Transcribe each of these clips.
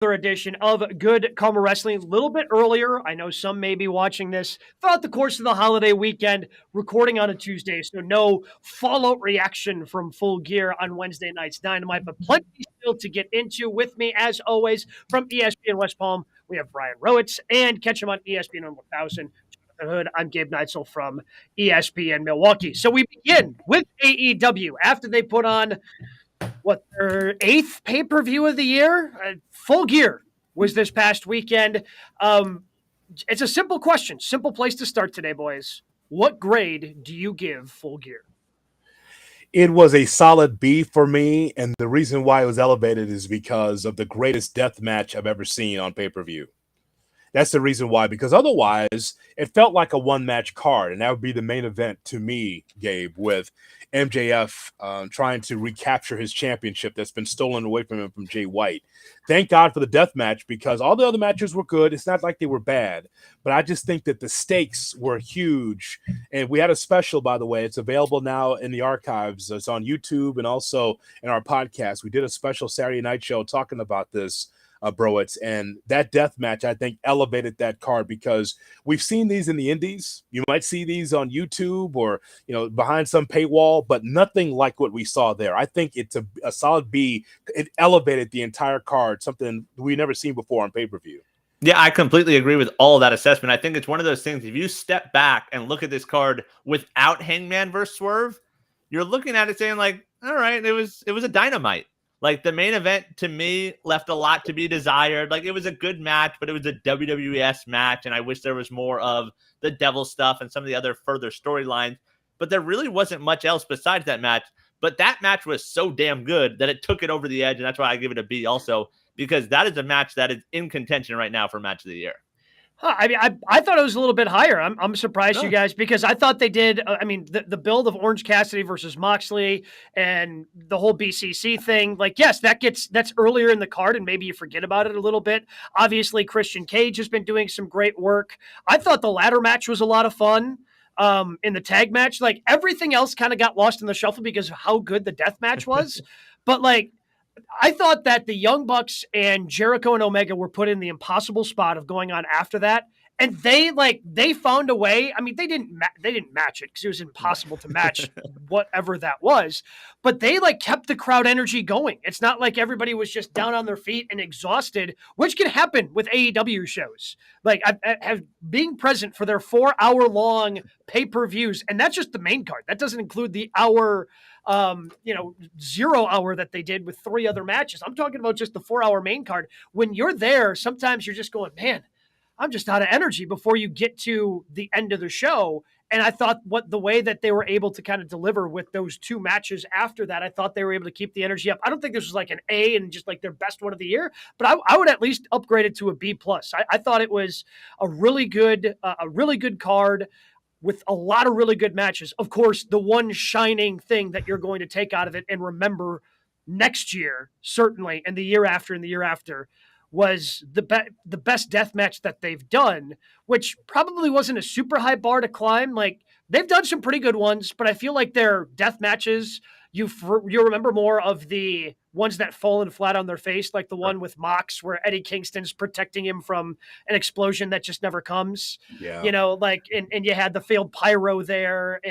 edition of Good Karma Wrestling a little bit earlier. I know some may be watching this throughout the course of the holiday weekend, recording on a Tuesday, so no fallout reaction from Full Gear on Wednesday night's Dynamite, but plenty still to get into. With me, as always, from ESPN West Palm, we have Brian Rowitz, and catch him on ESPN on 1000. Hood. I'm Gabe Neitzel from ESPN Milwaukee. So we begin with AEW after they put on their 8th pay-per-view of the year. Full Gear was this past weekend. It's a simple question, simple place to start today, boys. What grade do you give Full Gear? It was a solid B for me, and the reason why it was elevated is because of the greatest death match I've ever seen on pay-per-view. That's the reason why, because otherwise it felt like a one-match card, and that would be the main event to me, Gabe, with MJF trying to recapture his championship that's been stolen away from him from Jay White. Thank God for the death match, because all the other matches were good. It's not like they were bad, but I just think that the stakes were huge. And we had a special, by the way. It's available now in the archives. It's on YouTube and also in our podcast. We did a special Saturday night show talking about this, Browitz, and that death match, I think, elevated that card, because we've seen these in the indies. You might see these on YouTube or, behind some paywall, but nothing like what we saw there. I think it's a solid B. It elevated the entire card, something we've never seen before on pay-per-view. Yeah, I completely agree with all of that assessment. I think it's one of those things, if you step back and look at this card without Hangman versus Swerve, you're looking at it saying, like, all right, it was a Dynamite. Like, the main event, to me, left a lot to be desired. Like, it was a good match, but it was a WWS match, and I wish there was more of the devil stuff and some of the other further storylines. But there really wasn't much else besides that match. But that match was so damn good that it took it over the edge, and that's why I give it a B also, because that is a match that is in contention right now for Match of the Year. I mean, I thought it was a little bit higher. I'm surprised you guys, because I thought they did. The build of Orange Cassidy versus Moxley and the whole BCC thing. Like, yes, that's earlier in the card, and maybe you forget about it a little bit. Obviously, Christian Cage has been doing some great work. I thought the ladder match was a lot of fun. In the tag match, like, everything else kind of got lost in the shuffle because of how good the death match was. But like, I thought that the Young Bucks and Jericho and Omega were put in the impossible spot of going on after that. And they found a way. I mean, they didn't match it because it was impossible to match whatever that was. But they kept the crowd energy going. It's not like everybody was just down on their feet and exhausted, which can happen with AEW shows. Like, I have being present for their 4-hour-long pay-per-views, and that's just the main card. That doesn't include the hour 0 hour that they did with 3 other matches. I'm talking about just the 4-hour main card. When you're there, sometimes you're just going, man, I'm just out of energy before you get to the end of the show. And I thought the way that they were able to kind of deliver with those 2 matches after that, I thought they were able to keep the energy up. I don't think this was like an A and just like their best one of the year, but I would at least upgrade it to a B+. I thought it was a really good card with a lot of really good matches. Of course, the one shining thing that you're going to take out of it and remember next year, certainly, and the year after, was the best death match that they've done, which probably wasn't a super high bar to climb. Like, they've done some pretty good ones, but I feel like their death matches, you remember more of the ones that fallen flat on their face, like the one with Mox where Eddie Kingston's protecting him from an explosion that just never comes. Yeah. And you had the failed pyro there,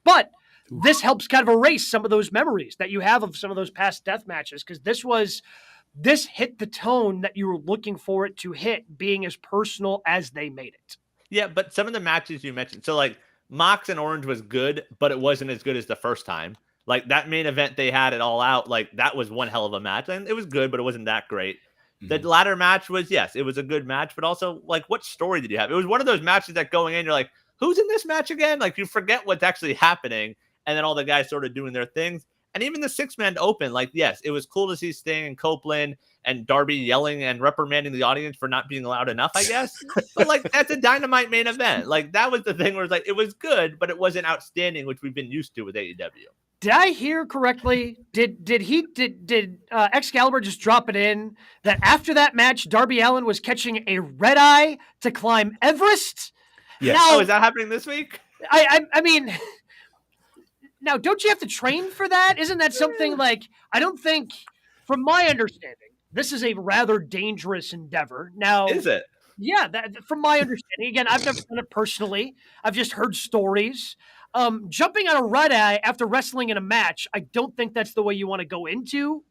but this helps kind of erase some of those memories that you have of some of those past death matches, because this hit the tone that you were looking for it to hit, being as personal as they made it. Yeah, but some of the matches you mentioned, so like Mox and Orange was good, but it wasn't as good as the first time. Like, that main event they had it all out, like, that was one hell of a match, and it was good, but it wasn't that great. The ladder match was, yes, it was a good match, but also, like, what story did you have? It was one of those matches that going in, you're like, who's in this match again? Like, you forget what's actually happening, and then all the guys sort of doing their things. And even the 6-man open, like, yes, it was cool to see Sting and Copeland and Darby yelling and reprimanding the audience for not being loud enough, I guess. But, like, that's a Dynamite main event. Like, that was the thing where it's like, it was good, but it wasn't outstanding, which we've been used to with AEW. Did I hear correctly? Did Excalibur just drop it in that after that match, Darby Allin was catching a red eye to climb Everest? Yes. Now, is that happening this week? I mean, now, don't you have to train for that? Isn't that something like, I don't think, from my understanding, this is a rather dangerous endeavor. Now, Is it? yeah, from my understanding, again, I've never done it personally. I've just heard stories. Jumping on a red eye after wrestling in a match, I don't think that's the way you want to go into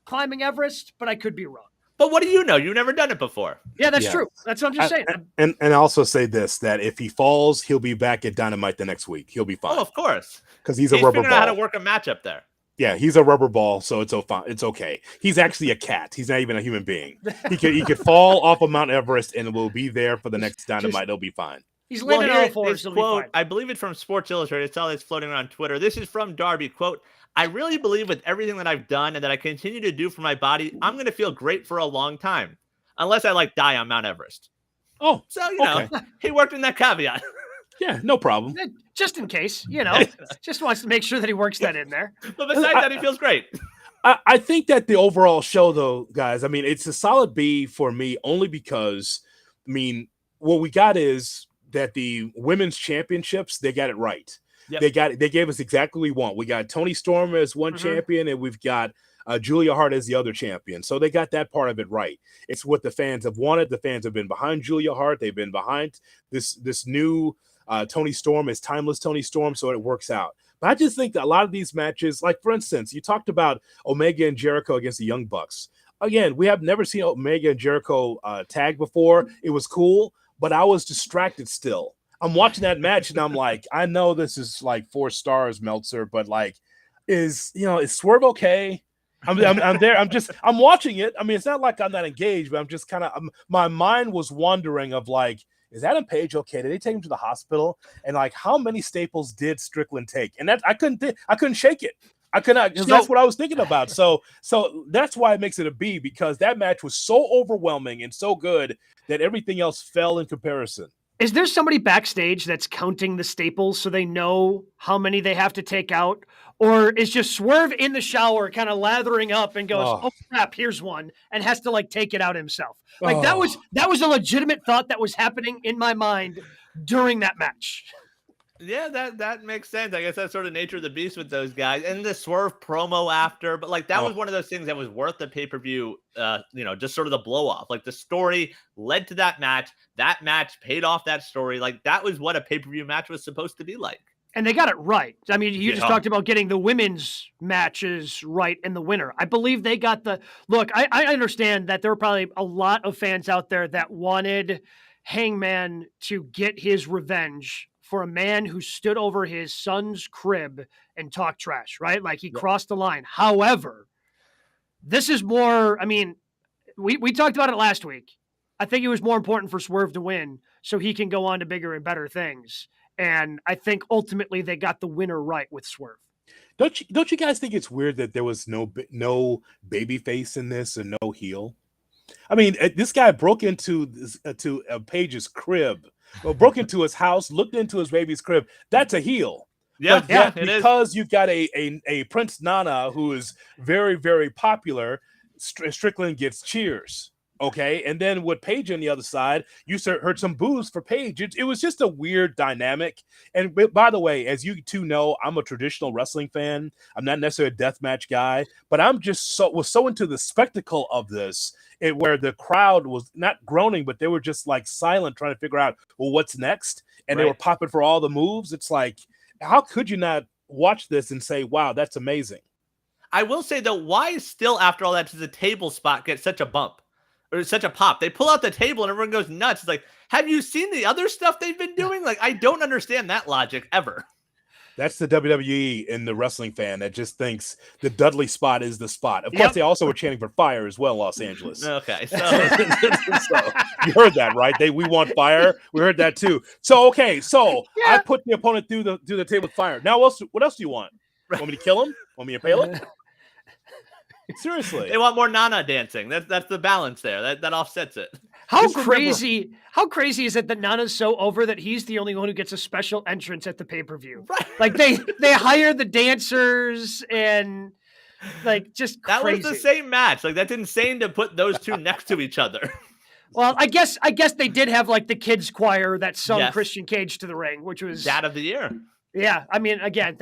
climbing Everest, but I could be wrong. But what do you know? You've never done it before. Yeah, that's true. That's what I'm just saying. And I also say this, that if he falls, he'll be back at Dynamite the next week. He'll be fine. Oh, of course. Because he's a rubber figuring ball. out how to work a match up there. Yeah, he's a rubber ball, so it's okay. He's actually a cat. He's not even a human being. He could fall off of Mount Everest and will be there for the next Dynamite. It'll be fine. He's landing on all fours. Quote, I believe it's from Sports Illustrated. It's all that's floating around Twitter. This is from Darby. Quote, I really believe with everything that I've done and that I continue to do for my body, I'm going to feel great for a long time. Unless I die on Mount Everest. Oh, so, you know, he worked in that caveat. Yeah, no problem. Just in case, just wants to make sure that he works that in there. But besides that, he feels great. I think that the overall show, though, guys, I mean, it's a solid B for me only because, I mean, what we got is that the women's championships, they got it right. Yep. They gave us exactly what we want. We got Toni Storm as one champion, and we've got Julia Hart as the other champion. So they got that part of it right. It's what the fans have wanted. The fans have been behind Julia Hart. They've been behind this new Toni Storm is timeless Toni Storm, so it works out. But I just think that a lot of these matches, like for instance, you talked about Omega and Jericho against the Young Bucks. Again, we have never seen Omega and Jericho tag before. It was cool, but I was distracted still. I'm watching that match and I'm like, I know this is like 4 stars, Meltzer, but like, is Swerve okay? I'm there. I'm watching it. I mean, it's not like I'm not engaged, but I'm just kind of, my mind was wandering of like, is Adam Page okay? Did they take him to the hospital? And like, how many staples did Strickland take? And that I couldn't shake it. I could not, because that's what I was thinking about. So that's why it makes it a B, because that match was so overwhelming and so good that everything else fell in comparison. Is there somebody backstage that's counting the staples so they know how many they have to take out? Or is just Swerve in the shower kind of lathering up and goes, oh crap, here's one, and has to like take it out himself? Like that was a legitimate thought that was happening in my mind during that match. Yeah, that makes sense. I guess that's sort of nature of the beast with those guys. And the Swerve promo after, but like that was one of those things that was worth the pay-per-view, just sort of the blow off. Like the story led to that match. That match paid off that story. Like that was what a pay-per-view match was supposed to be like. And they got it right. I mean, you just talked about getting the women's matches right in the winner. I believe they got look, I understand that there were probably a lot of fans out there that wanted Hangman to get his revenge for a man who stood over his son's crib and talked trash, right? Like he crossed the line. However, this is more, I mean, we talked about it last week. I think it was more important for Swerve to win so he can go on to bigger and better things. And I think ultimately they got the winner right with Swerve. Don't you guys think it's weird that there was no baby face in this and no heel? I mean, this guy broke into Page's crib, broke into his house, looked into his baby's crib. That's a heel. Yeah, but yet, because you got a Prince Nana who is very, very popular, Strickland gets cheers. Okay, and then with Paige on the other side, you heard some boos for Paige. It was just a weird dynamic. And by the way, as you two know, I'm a traditional wrestling fan. I'm not necessarily a deathmatch guy, but I'm just was so into the spectacle of this, where the crowd was not groaning, but they were just like silent, trying to figure out, well, what's next? And they were popping for all the moves. It's like, how could you not watch this and say, wow, that's amazing? I will say though, why is still after all that does the table spot get such a bump? Or such a pop? They pull out the table and everyone goes nuts. It's like, have you seen the other stuff they've been doing? Like, I don't understand that logic ever. That's the WWE and the wrestling fan that just thinks the Dudley spot is the spot. Of course, they also were chanting for fire as well, Los Angeles. Okay, so, so you heard that, right? We want fire. We heard that too. So I put the opponent through the table with fire. Now, what else do you want? Want me to kill him? Want me to impale him? Seriously, they want more Nana dancing. That's the balance there. That offsets it. How crazy is it that Nana's so over that he's the only one who gets a special entrance at the pay-per-view? Right. Like they hire the dancers and like just crazy. That was the same match. Like that's insane to put those two next to each other. Well, I guess they did have like the kids choir that sung Christian Cage to the ring, which was Dad of the Year. Yeah, I mean, again,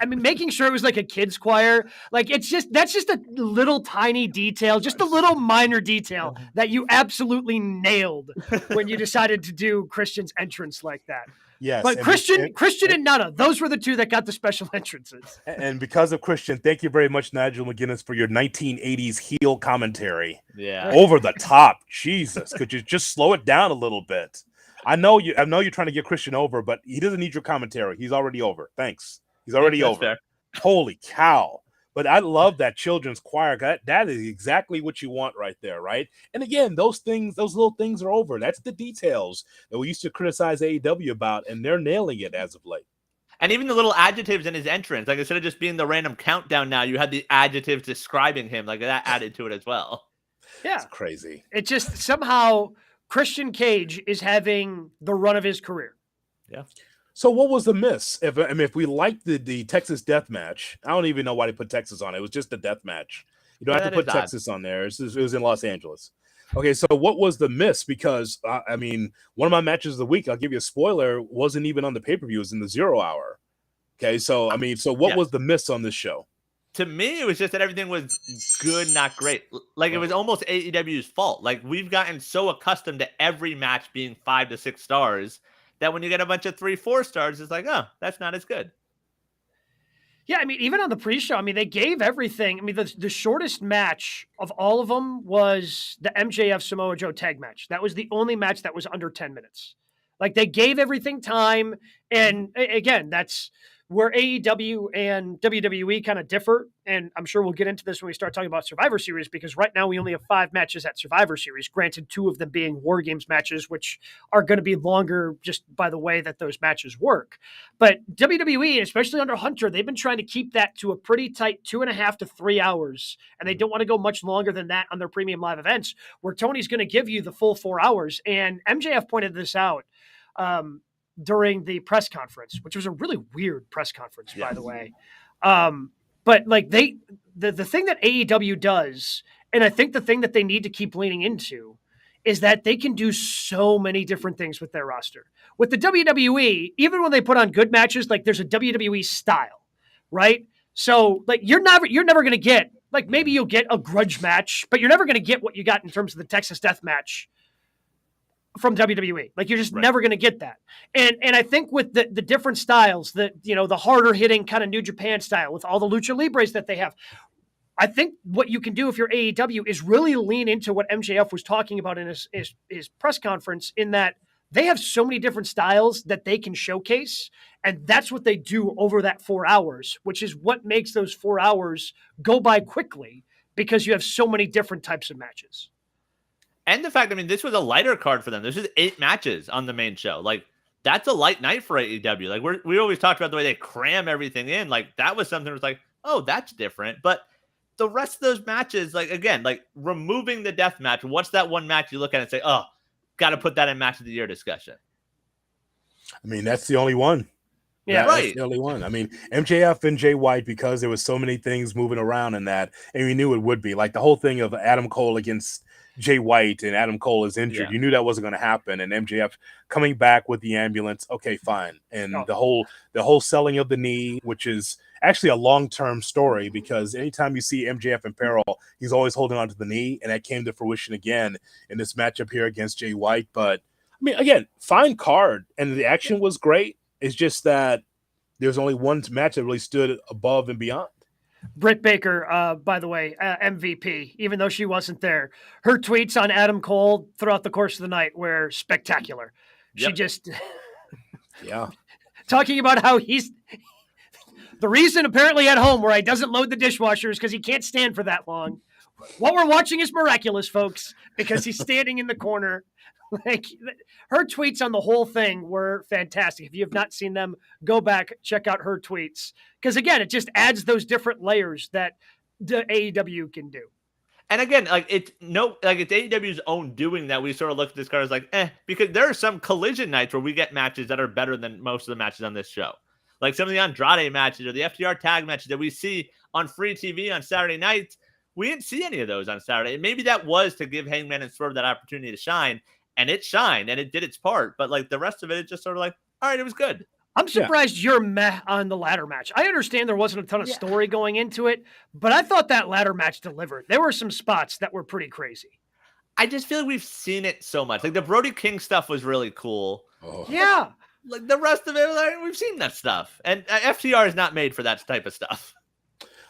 making sure it was like a kid's choir. Like, that's just a little tiny detail, just a little minor detail that you absolutely nailed when you decided to do Christian's entrance like that. Yes, But Christian and Nana, those were the two that got the special entrances. and because of Christian, thank you very much, Nigel McGuinness, for your 1980s heel commentary. Yeah. Over the top. Jesus, could you just slow it down a little bit? I know you're trying to get Christian over, but he doesn't need your commentary. He's already over. Thanks. He's already over. Fair. Holy cow. But I love that children's choir. That is exactly what you want right there, right? And again, those little things are over. That's the details that we used to criticize AEW about, and they're nailing it as of late. And even the little adjectives in his entrance, like instead of just being the random countdown now, you had the adjectives describing him, like that added to it as well. Yeah. It's crazy. It just somehow Christian Cage is having the run of his career. Yeah. So what was the miss? If we liked the Texas death match, I don't even know why they put Texas on it. It was just a death match. You don't have to put Texas on there. It was in Los Angeles. Okay, so what was the miss? Because, one of my matches of the week, I'll give you a spoiler, wasn't even on the pay-per-view. It was in the 0 hour. Okay, so, what was the miss on this show? To me, it was just that everything was good, not great. Like, it was almost AEW's fault. Like, we've gotten so accustomed to every match being 5 to 6 stars that when you get a bunch of 3-4 stars, it's like, oh, that's not as good. Yeah, even on the pre-show, they gave everything. The shortest match of all of them was the MJF Samoa Joe tag match. That was the only match that was under 10 minutes. Like, they gave everything time. And again, that's where AEW and WWE kind of differ. And I'm sure we'll get into this when we start talking about Survivor Series, because right now we only have 5 matches at Survivor Series, granted 2 of them being War Games matches, which are going to be longer just by the way that those matches work. But WWE, especially under Hunter, they've been trying to keep that to a pretty tight 2.5 to 3 hours. And they don't want to go much longer than that on their premium live events, where Tony's going to give you the full 4 hours. And MJF pointed this out during the press conference, which was a really weird press conference, by the way. But like the thing that AEW does, and I think the thing that they need to keep leaning into, is that they can do so many different things with their roster. With the WWE, even when they put on good matches, like there's a WWE style, right? So like you're never going to get, like, maybe you'll get a grudge match, but you're never going to get what you got in terms of the Texas Death Match from WWE. Like, you're just never going to get that. And I think with the different styles, the harder hitting kind of New Japan style with all the lucha libres that they have, I think what you can do if you're AEW is really lean into what MJF was talking about in his press conference, in that they have so many different styles that they can showcase. And that's what they do over that 4 hours, which is what makes those 4 hours go by quickly, because you have so many different types of matches. And the fact, this was a lighter card for them. This is 8 matches on the main show. Like, that's a light night for AEW. Like, we always talked about the way they cram everything in. Like, that was something that was like, oh, that's different. But the rest of those matches, like, again, like removing the death match, what's that one match you look at and say, oh, got to put that in match of the year discussion? That's the only one. Yeah, right. That's the only one. MJF and Jay White, because there was so many things moving around in that, and we knew it would be. Like, the whole thing of Adam Cole against Jay White, and Adam Cole is injured. You knew that wasn't going to happen. And MJF coming back with the ambulance. Okay, fine. And the whole selling of the knee, which is actually a long-term story, because anytime you see MJF in peril, he's always holding on to the knee. And that came to fruition again in this matchup here against Jay White. But again, fine card. And the action was great. It's just that there's only one match that really stood above and beyond. Britt Baker, by the way, MVP, even though she wasn't there. Her tweets on Adam Cole throughout the course of the night were spectacular. Yep. She just... talking about how he's... The reason apparently at home where he doesn't load the dishwasher is because he can't stand for that long. What we're watching is miraculous, folks, because he's standing in the corner. Like, her tweets on the whole thing were fantastic. If you have not seen them, go back, check out her tweets. Because again, it just adds those different layers that the AEW can do. And again, it's AEW's own doing that we sort of look at this card as like, because there are some collision nights where we get matches that are better than most of the matches on this show. Like some of the Andrade matches or the FTR tag matches that we see on free TV on Saturday nights. We didn't see any of those on Saturday. And maybe that was to give Hangman and Swerve that opportunity to shine. And it shined and it did its part. But like the rest of it, it's just sort of like, all right, it was good. I'm surprised you're meh on the ladder match. I understand there wasn't a ton of story going into it, but I thought that ladder match delivered. There were some spots that were pretty crazy. I just feel like we've seen it so much. Like the Brody King stuff was really cool. Oh. Yeah. Like the rest of it, like, we've seen that stuff. And FTR is not made for that type of stuff.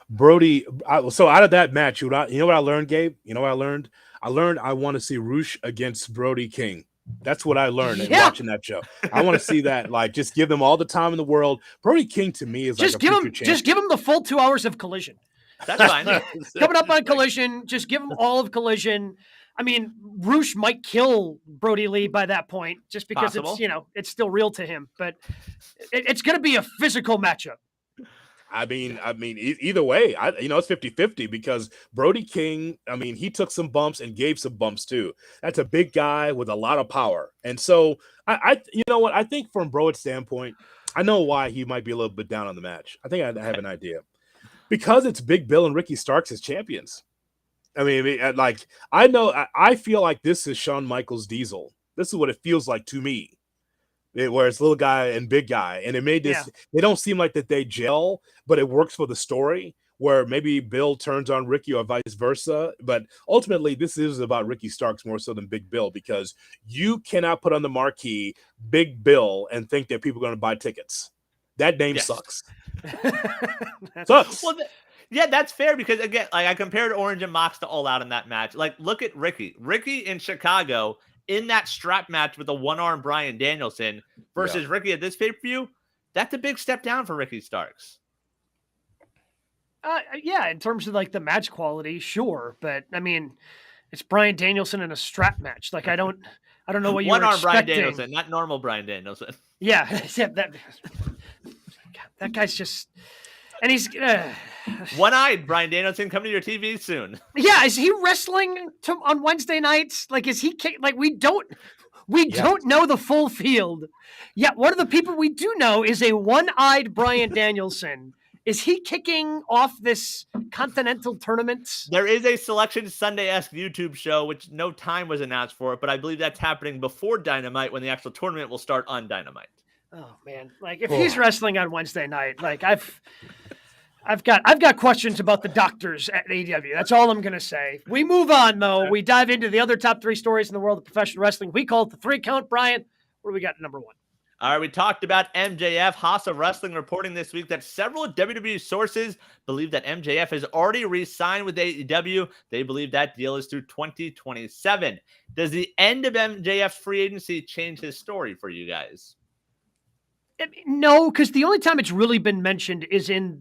Brody, so out of that match, you know what I learned, Gabe? You know what I learned? I learned I want to see Roosh against Brody King. That's what I learned in watching that show. I want to see that. Like, just give them all the time in the world. Brody King to me is just like a future champion. Just give him the full 2 hours of Collision. That's fine. Coming up on Collision, just give him all of Collision. I mean, Roosh might kill Brody Lee by that point, just because it's still real to him. But it's going to be a physical matchup. I mean, either way, it's 50-50 because Brody King, he took some bumps and gave some bumps too. That's a big guy with a lot of power. And so I think from Broad's standpoint, I know why he might be a little bit down on the match. I think I have an idea. Because it's Big Bill and Ricky Starks as champions. I feel like this is Shawn Michaels Diesel. This is what it feels like to me. Where it's little guy and big guy, and it made this. They don't seem like that they gel, but it works for the story. Where maybe Bill turns on Ricky or vice versa, but ultimately this is about Ricky Starks more so than Big Bill because you cannot put on the marquee Big Bill and think that people are going to buy tickets. That name sucks. Sucks. Well, yeah, that's fair because again, like I compared Orange and Mox to All Out in that match. Like, look at Ricky. Ricky in Chicago. In that strap match with the one-arm Bryan Danielson versus Ricky at this pay-per-view, that's a big step down for Ricky Starks. In terms of like the match quality, sure, but I mean, it's Bryan Danielson in a strap match. Like I don't know what you were expecting. One-arm Bryan Danielson, not normal Bryan Danielson. Yeah, that guy's just, and he's one-eyed Bryan Danielson coming to your TV soon. Yeah, is he wrestling on Wednesday nights? Like, is he like we don't know the full field. Yeah, one of the people we do know is a one-eyed Bryan Danielson. Is he kicking off this Continental tournament? There is a Selection Sunday-esque YouTube show, which no time was announced for it, but I believe that's happening before Dynamite when the actual tournament will start on Dynamite. Oh man, like if he's wrestling on Wednesday night, like I've got questions about the doctors at AEW. That's all I'm going to say. We move on, though. We dive into the other top 3 stories in the world of professional wrestling. We call it the 3 count, Brian. What do we got at number 1? All right, we talked about MJF. House of Wrestling reporting this week that several WWE sources believe that MJF has already re-signed with AEW. They believe that deal is through 2027. Does the end of MJF's free agency change his story for you guys? No, because the only time it's really been mentioned is in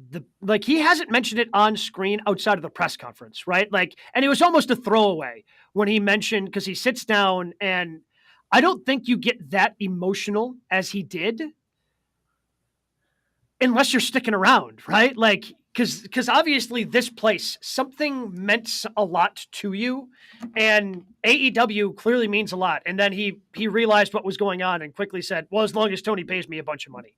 he hasn't mentioned it on screen outside of the press conference, right? Like, and it was almost a throwaway when he mentioned, because he sits down and I don't think you get that emotional as he did unless you're sticking around, right? Like, because obviously this place, something meant a lot to you, and AEW clearly means a lot. And then he realized what was going on and quickly said, well, as long as Tony pays me a bunch of money.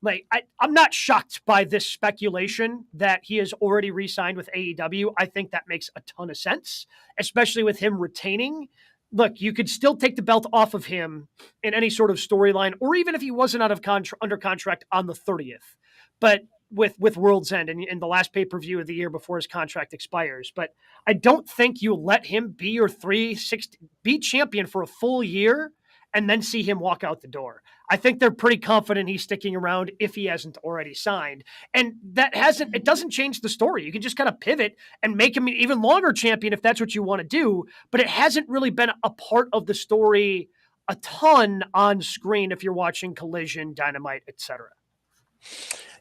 Like, I'm not shocked by this speculation that he has already re-signed with AEW. I think that makes a ton of sense, especially with him retaining. Look, you could still take the belt off of him in any sort of storyline, or even if he wasn't under contract on the 30th. But with World's End and the last pay-per-view of the year before his contract expires. But I don't think you let him be your 360 be champion for a full year and then see him walk out the door. I think they're pretty confident he's sticking around if he hasn't already signed. And it doesn't change the story. You can just kind of pivot and make him an even longer champion if that's what you want to do. But it hasn't really been a part of the story a ton on screen if you're watching Collision, Dynamite, etc.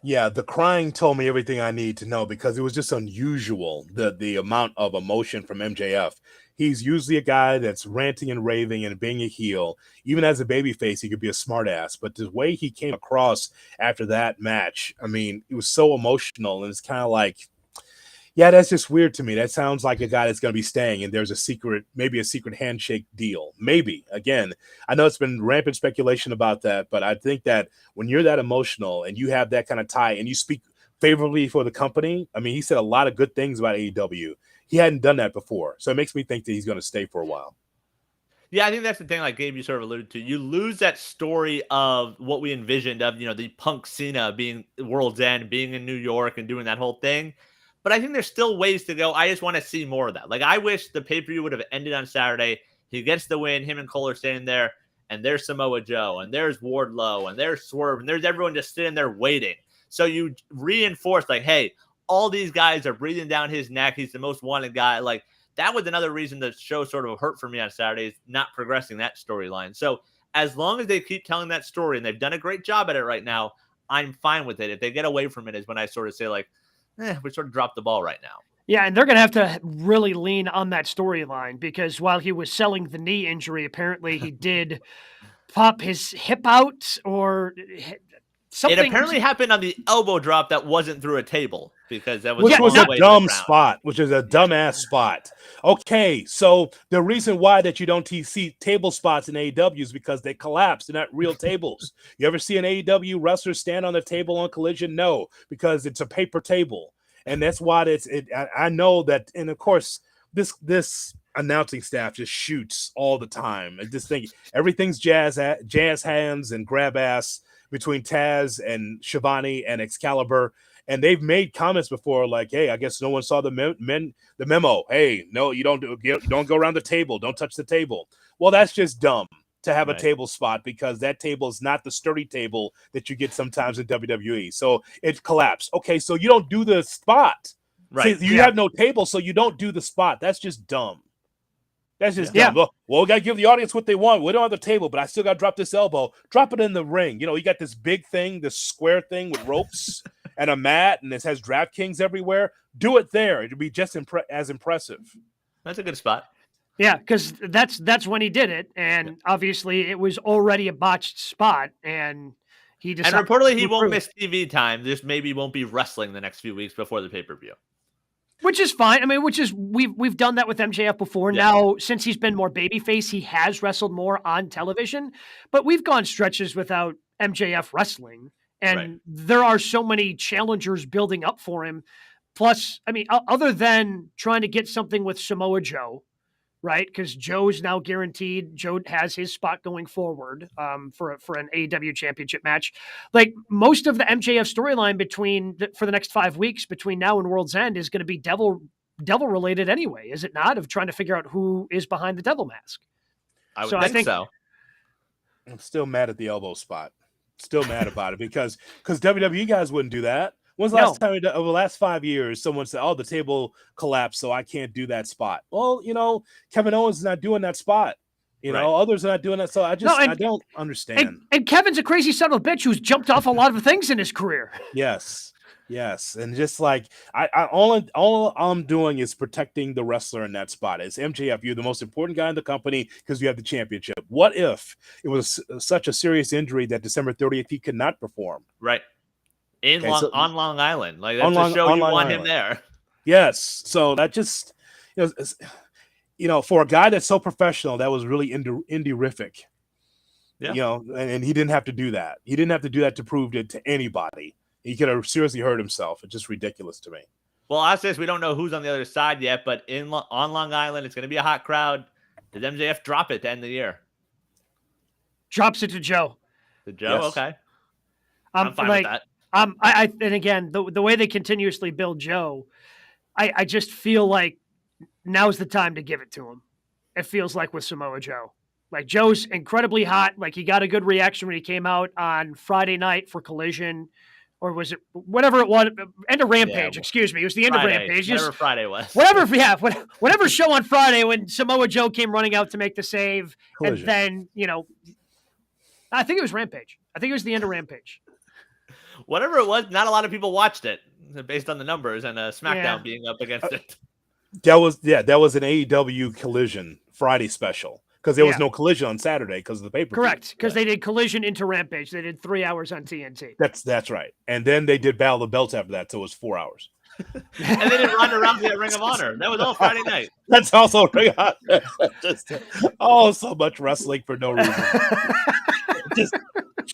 Yeah, the crying told me everything I need to know because it was just unusual, the amount of emotion from MJF. He's usually a guy that's ranting and raving and being a heel. Even as a babyface, he could be a smartass. But the way he came across after that match, it was so emotional. And it's kind of like, yeah, that's just weird to me. That sounds like a guy that's going to be staying, and there's maybe a secret handshake deal. Maybe. Again, I know it's been rampant speculation about that, but I think that when you're that emotional and you have that kind of tie and you speak favorably for the company, he said a lot of good things about AEW. He hadn't done that before, so it makes me think that he's going to stay for a while. Yeah, I think that's the thing, like Gabe, you sort of alluded to. You lose that story of what we envisioned of, the Punk Cena being World's End, being in New York and doing that whole thing. But I think there's still ways to go. I just want to see more of that. Like, I wish the pay-per-view would have ended on Saturday. He gets the win. Him and Cole are standing there, and there's Samoa Joe, and there's Wardlow, and there's Swerve, and there's everyone just sitting there waiting. So you reinforce, like, hey, all these guys are breathing down his neck. He's the most wanted guy. Like, that was another reason the show sort of hurt for me on Saturday, is not progressing that storyline. So as long as they keep telling that story, and they've done a great job at it right now, I'm fine with it. If they get away from it is when I sort of say, like, we sort of dropped the ball right now. Yeah, and they're going to have to really lean on that storyline, because while he was selling the knee injury, apparently he did pop his hip out or something. It apparently happened on the elbow drop that wasn't through a table, because that was which was a dumb spot, which is a dumbass spot. Okay, so the reason why that you don't see table spots in AEW is because they collapse. They're not real tables. You ever see an AEW wrestler stand on the table on Collision? No, because it's a paper table. And that's why I know that, and of course, this announcing staff just shoots all the time. I just think everything's jazz hands and grab ass between Taz and Shivani and Excalibur. And they've made comments before, like, "Hey, I guess no one saw the memo. Hey, no, you don't go around the table. Don't touch the table." Well, that's just dumb to have a table spot, because that table is not the sturdy table that you get sometimes in WWE. So it collapsed. Okay, so you don't do the spot. Right. So you have no table, so you don't do the spot. That's just dumb. That's just dumb. Well, we got to give the audience what they want. We don't have the table, but I still got to drop this elbow. Drop it in the ring. You got this big thing, this square thing with ropes and a mat, and it has DraftKings everywhere. Do it there. It'll be just as impressive. That's a good spot. Yeah, because that's when he did it, and obviously it was already a botched spot, and he decided. And reportedly he won't miss TV time. This maybe won't be wrestling the next few weeks before the pay-per-view. Which is fine. I mean, we've done that with MJF before. Yeah. Now, since he's been more babyface, he has wrestled more on television. But we've gone stretches without MJF wrestling, and there are so many challengers building up for him. Plus, I mean, other than trying to get something with Samoa Joe, right? Because Joe's now guaranteed. Joe has his spot going forward for an AEW championship match. Like, most of the MJF storyline for the next 5 weeks between now and World's End is going to be devil related anyway, is it not? Of trying to figure out who is behind the devil mask. I think so. I'm still mad at the elbow spot. Still mad about it because WWE guys wouldn't do that. When's the last time over the last 5 years someone said, "Oh, the table collapsed, so I can't do that spot"? Well, Kevin Owens is not doing that spot. Others are not doing that. So I don't understand. And Kevin's a crazy son of a bitch who's jumped off a lot of things in his career. Yes. And just like all I'm doing is protecting the wrestler in that spot. It's MJF. You're the most important guy in the company because you have the championship. What if it was such a serious injury that December 30th he could not perform? Right. On Long Island. Like, that's the show you want him there. Yes. So that just, for a guy that's so professional, that was really indie-rific. Yeah. And he didn't have to do that. He didn't have to do that to prove it to anybody. He could have seriously hurt himself. It's just ridiculous to me. Well, I says we don't know who's on the other side yet, but on Long Island, it's going to be a hot crowd. Did MJF drop it to end the year? Drops it to Joe. To Joe? Yes. Okay. I'm fine with that. And again, the way they continuously build Joe, I just feel like now's the time to give it to him. It feels like with Samoa Joe. Like, Joe's incredibly hot. Like, he got a good reaction when he came out on Friday night for Collision. Or was it whatever it was? End of Rampage, excuse me. It was the end of Rampage. Whatever Friday was. Whatever show on Friday when Samoa Joe came running out to make the save. Collision. And then, I think it was Rampage. I think it was the end of Rampage. Whatever it was, not a lot of people watched it based on the numbers and SmackDown being up against it. That was an AEW Collision Friday special. Because there was no Collision on Saturday because of the pay-per-view. Correct, because they did Collision into Rampage. They did 3 hours on TNT. That's right. And then they did Battle of the Belts after that, so it was 4 hours. And they did Ronda Rousey at Ring of Honor. That was all Friday night. That's also Ring of Honor. So much wrestling for no reason.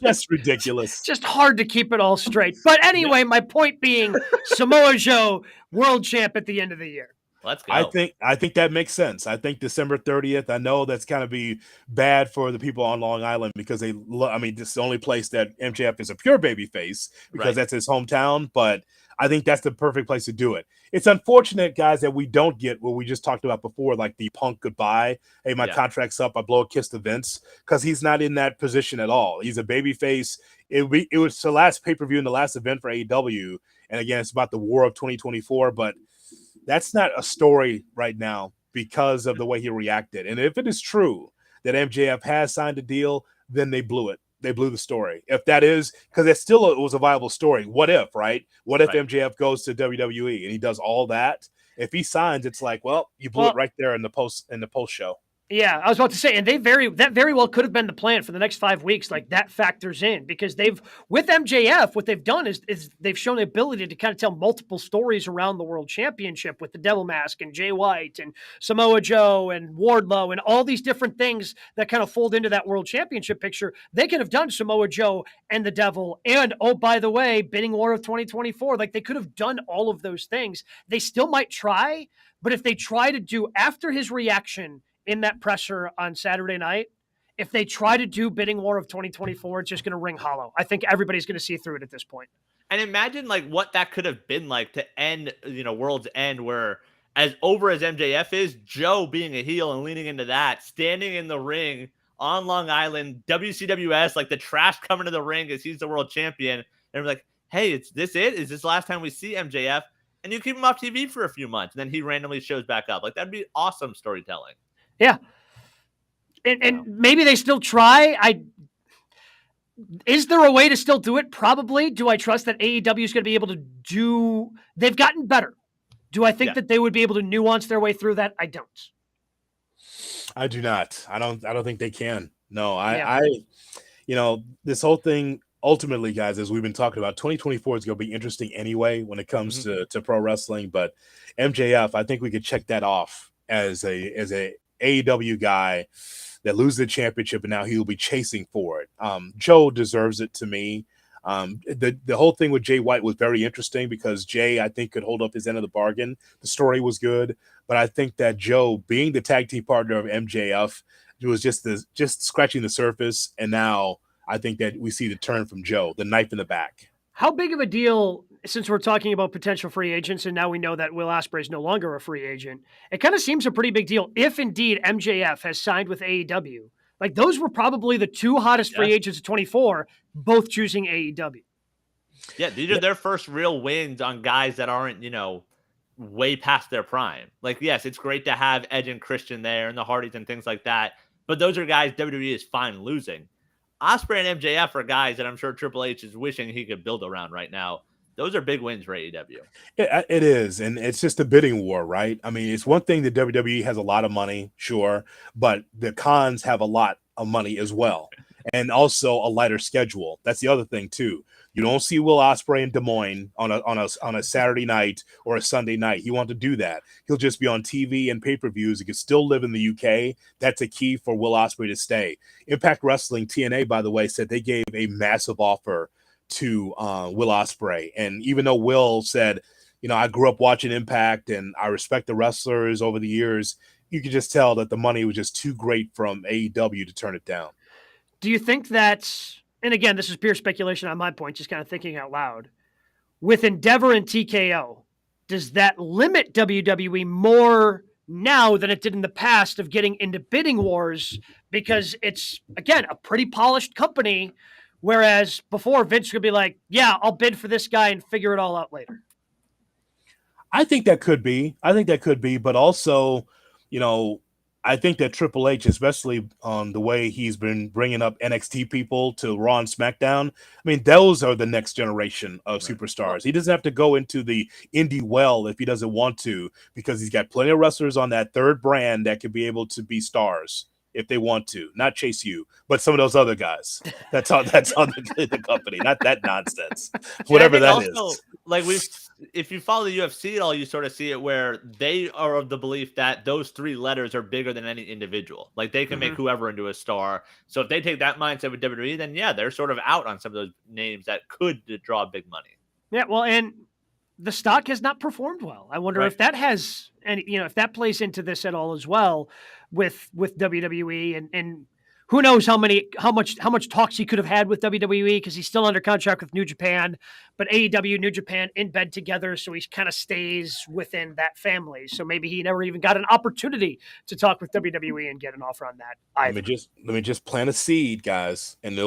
just ridiculous. Just hard to keep it all straight. But anyway, my point being, Samoa Joe, world champ at the end of the year. Let's go. I think that makes sense. I think December 30th. I know that's kind of be bad for the people on Long Island because this is the only place that MJF is a pure baby face because that's his hometown. But I think that's the perfect place to do it. It's unfortunate, guys, that we don't get what we just talked about before, like the Punk goodbye. Hey, my contract's up. I blow a kiss to Vince because he's not in that position at all. He's a baby face. It was the last pay-per-view and the last event for AEW. And again, it's about the war of 2024, but that's not a story right now because of the way he reacted. And if it is true that MJF has signed a deal, then they blew it. They blew the story. If that is, because it was a viable story. What if, right? What if MJF goes to WWE and he does all that? If he signs, it's like, well, you blew it right there in the post show. Yeah, I was about to say, and that very well could have been the plan for the next 5 weeks. Like that factors in because with MJF, what they've done is they've shown the ability to kind of tell multiple stories around the World Championship with the Devil Mask and Jay White and Samoa Joe and Wardlow and all these different things that kind of fold into that World Championship picture. They could have done Samoa Joe and the Devil and, oh, by the way, Bidding War of 2024. Like they could have done all of those things. They still might try, but if they try to do after his reaction in that presser on Saturday night, if they try to do Bidding War of 2024, it's just going to ring hollow. I think everybody's going to see through it at this point. And imagine like what that could have been like to end, World's End, where as over as MJF is, Joe being a heel and leaning into that, standing in the ring on Long Island, WCWS, like the trash coming to the ring as he's the world champion. And we're like, hey, is this it? Is this the last time we see MJF? And you keep him off TV for a few months, and then he randomly shows back up. Like that'd be awesome storytelling. Yeah. And maybe they still try. Is there a way to still do it? Probably. Do I trust that AEW is going to be able to do? They've gotten better. Do I think that they would be able to nuance their way through that? I don't. I do not. I don't think they can. No, this whole thing ultimately, guys, as we've been talking about, 2024 is going to be interesting anyway when it comes to pro wrestling. But MJF, I think we could check that off as a AEW guy that loses the championship and now he'll be chasing for it. Joe deserves it to me. The whole thing with Jay White was very interesting because Jay, I think, could hold up his end of the bargain. The story was good, but I think that Joe, being the tag team partner of MJF, was just scratching the surface. And now I think that we see the turn from Joe, the knife in the back. How big of a deal, since we're talking about potential free agents, and now we know that Will Ospreay is no longer a free agent, it kind of seems a pretty big deal if indeed MJF has signed with AEW. Like those were probably the two hottest free agents of 24, both choosing AEW. Yeah, these are their first real wins on guys that aren't, way past their prime. Like, yes, it's great to have Edge and Christian there and the Hardys and things like that, but those are guys WWE is fine losing. Ospreay and MJF are guys that I'm sure Triple H is wishing he could build around right now. Those are big wins for AEW. It is, and it's just a bidding war, right? I mean, it's one thing that WWE has a lot of money, sure, but the Khans have a lot of money as well, and also a lighter schedule. That's the other thing too. You don't see Will Ospreay in Des Moines on a Saturday night or a Sunday night. He wants to do that. He'll just be on TV and pay-per-views. He can still live in the UK. That's a key for Will Ospreay to stay. Impact Wrestling, TNA, by the way, said they gave a massive offer to Will Ospreay. And even though Will said, I grew up watching Impact and I respect the wrestlers over the years, you could just tell that the money was just too great from AEW to turn it down. Do you think that's, and again, this is pure speculation on my point, just kind of thinking out loud, with Endeavor and TKO, does that limit WWE more now than it did in the past of getting into bidding wars? Because it's, again, a pretty polished company, whereas before Vince could be like, yeah, I'll bid for this guy and figure it all out later. I think that could be, but also, I think that Triple H, especially on the way he's been bringing up NXT people to Raw and SmackDown, I mean, those are the next generation of superstars. He doesn't have to go into the indie well if he doesn't want to, because he's got plenty of wrestlers on that third brand that could be able to be stars if they want to. Not Chase U, but some of those other guys. That's on the company, not that nonsense. Whatever that is. Like if you follow the UFC at all, you sort of see it where they are of the belief that those three letters are bigger than any individual. Like they can make whoever into a star. So if they take that mindset with WWE, then yeah, they're sort of out on some of those names that could draw big money. Yeah, well, and the stock has not performed well. I wonder if that has any, if that plays into this at all as well with WWE and who knows how much talks he could have had with WWE because he's still under contract with New Japan, but AEW, New Japan in bed together, so he kind of stays within that family. So maybe he never even got an opportunity to talk with WWE and get an offer on that either. Let me just plant a seed, guys, and this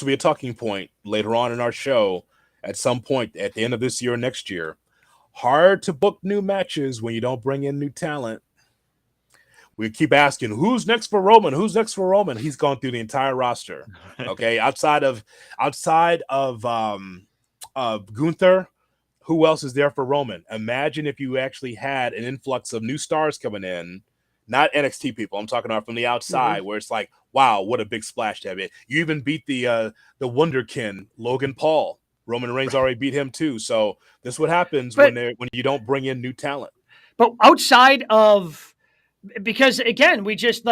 will be a talking point later on in our show at some point at the end of this year or next year. Hard to book new matches when you don't bring in new talent. We keep asking, who's next for Roman? Who's next for Roman? He's gone through the entire roster. Okay, outside of Gunther, who else is there for Roman? Imagine if you actually had an influx of new stars coming in, not NXT people. I'm talking about from the outside, where it's like, wow, what a big splash to have it. You even beat the Wonderkin, Logan Paul. Roman Reigns already beat him too. So this is what happens when you don't bring in new talent. But outside of, because again, we just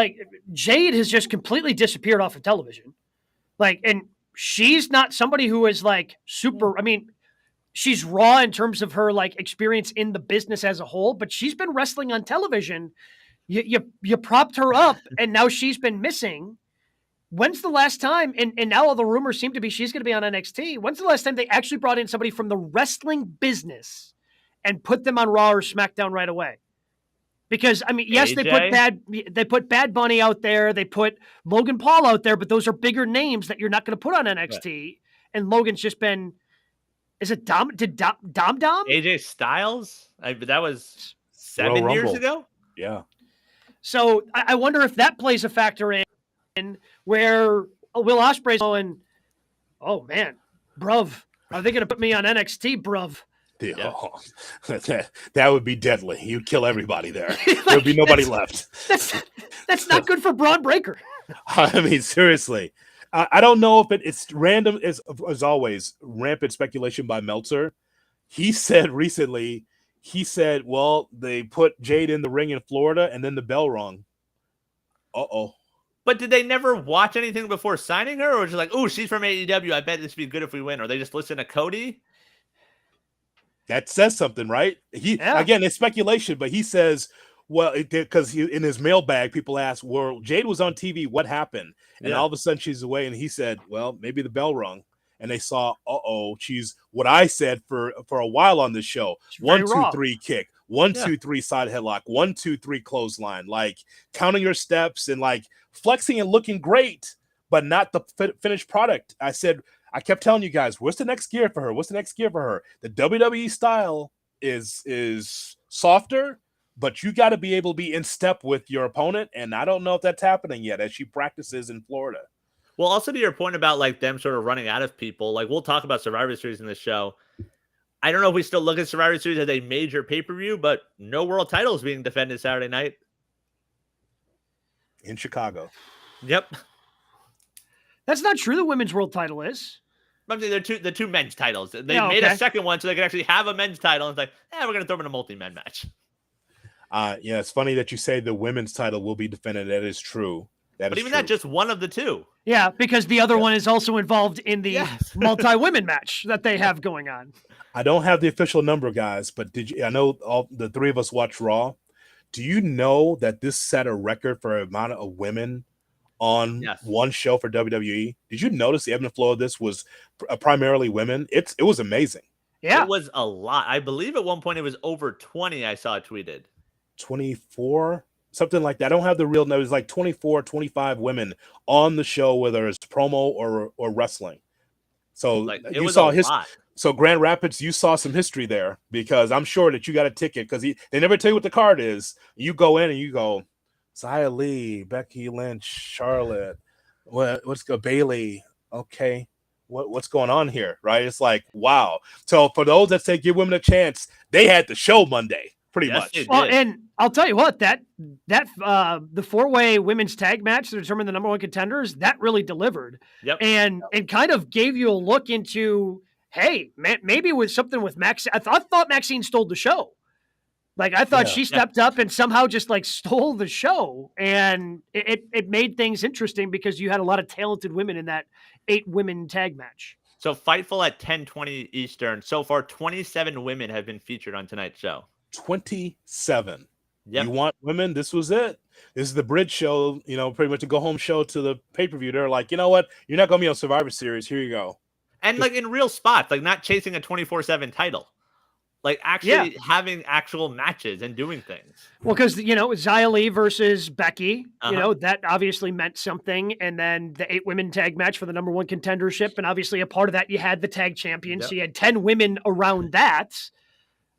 Jade has just completely disappeared off of television. And she's not somebody who is super, I mean, she's raw in terms of her experience in the business as a whole, but she's been wrestling on television. You propped her up and now she's been missing. When's the last time, and now all the rumors seem to be she's going to be on NXT. When's the last time they actually brought in somebody from the wrestling business and put them on Raw or SmackDown right away? Because, I mean, yes, AJ? they put Bad Bunny out there. They put Logan Paul out there, but those are bigger names that you're not going to put on NXT. Right. And Logan's just been, is it Dom? AJ Styles? That was 7 years ago? Yeah. So I wonder if that plays a factor in where Will Ospreay's going, oh man, bruv, are they going to put me on NXT, bruv? Yeah. Oh, that would be deadly. You'd kill everybody there. There'd be nobody left. That's not good for Braun Breaker. I mean, seriously. I don't know if it's random, as always, rampant speculation by Meltzer. He said recently, well, they put Jade in the ring in Florida and then the bell rung. Uh-oh. But did they never watch anything before signing her? Or was it like, oh, she's from AEW. I bet this would be good if we win. Or they just listen to Cody? That says something, right? Again, it's speculation, but he says, well, because in his mailbag, people ask, well, Jade was on TV. What happened? And all of a sudden she's away. And he said, well, maybe the bell rung. And they saw, she's what I said for a while on this show. 1, 2, 3 kick. 1, 2, 3 side headlock. 1, 2, 3 clothesline. Counting your steps and flexing and looking great, but not the finished product. I kept telling you guys, what's the next gear for her? What's the next gear for her? The WWE style is softer, but you got to be able to be in step with your opponent. And I don't know if that's happening yet as she practices in Florida. Well, also to your point about them sort of running out of people, we'll talk about Survivor Series in this show. I don't know if we still look at Survivor Series as a major pay-per-view, but no world title is being defended Saturday night. In Chicago. Yep. That's not true. The women's world title is. I'm saying the two men's titles. They made a second one so they could actually have a men's title. And it's we're going to throw them in a multi-men match. Yeah, it's funny that you say the women's title will be defended. That is true. But even that, just one of the two. Yeah, because the other one is also involved in the multi-women match that they have going on. I don't have the official number, guys, but I know all the three of us watch Raw. Do you know that this set a record for amount of women on one show for WWE? Did you notice the ebb and flow of this was primarily women? It was amazing. Yeah. It was a lot. I believe at one point it was over 20 I saw tweeted. 24? Something like that. I don't have the real number. It was 24, 25 women on the show, whether it's promo or wrestling. So you saw So Grand Rapids, you saw some history there because I'm sure that you got a ticket because they never tell you what the card is. You go in and you go, Xia Li, Becky Lynch, Charlotte, what's Bailey? Okay, what's going on here? Right? It's wow. So for those that say give women a chance, they had the show Monday. Pretty much. Well, and I'll tell you what, that the 4-way women's tag match to determine the number one contenders, that really delivered. Yep. And kind of gave you a look into, hey, maybe with something with Max. I thought Maxine stole the show. I thought she stepped up and somehow just stole the show. And it made things interesting because you had a lot of talented women in that 8-women tag match. So Fightful at 10:20 Eastern. So far, 27 women have been featured on tonight's show. 27. Yep. You want women? This was it. This is the bridge show, pretty much a go-home show to the pay-per-view. They're like, you know what? You're not going to be on Survivor Series. Here you go. And like in real spots, like not chasing a 24/7 title. Like actually having actual matches and doing things. Well, because, Xia Li versus Becky, that obviously meant something. And then the 8 women tag match for the number 1 contendership. And obviously a part of that, you had the tag champions. Yep. So you had 10 women around that.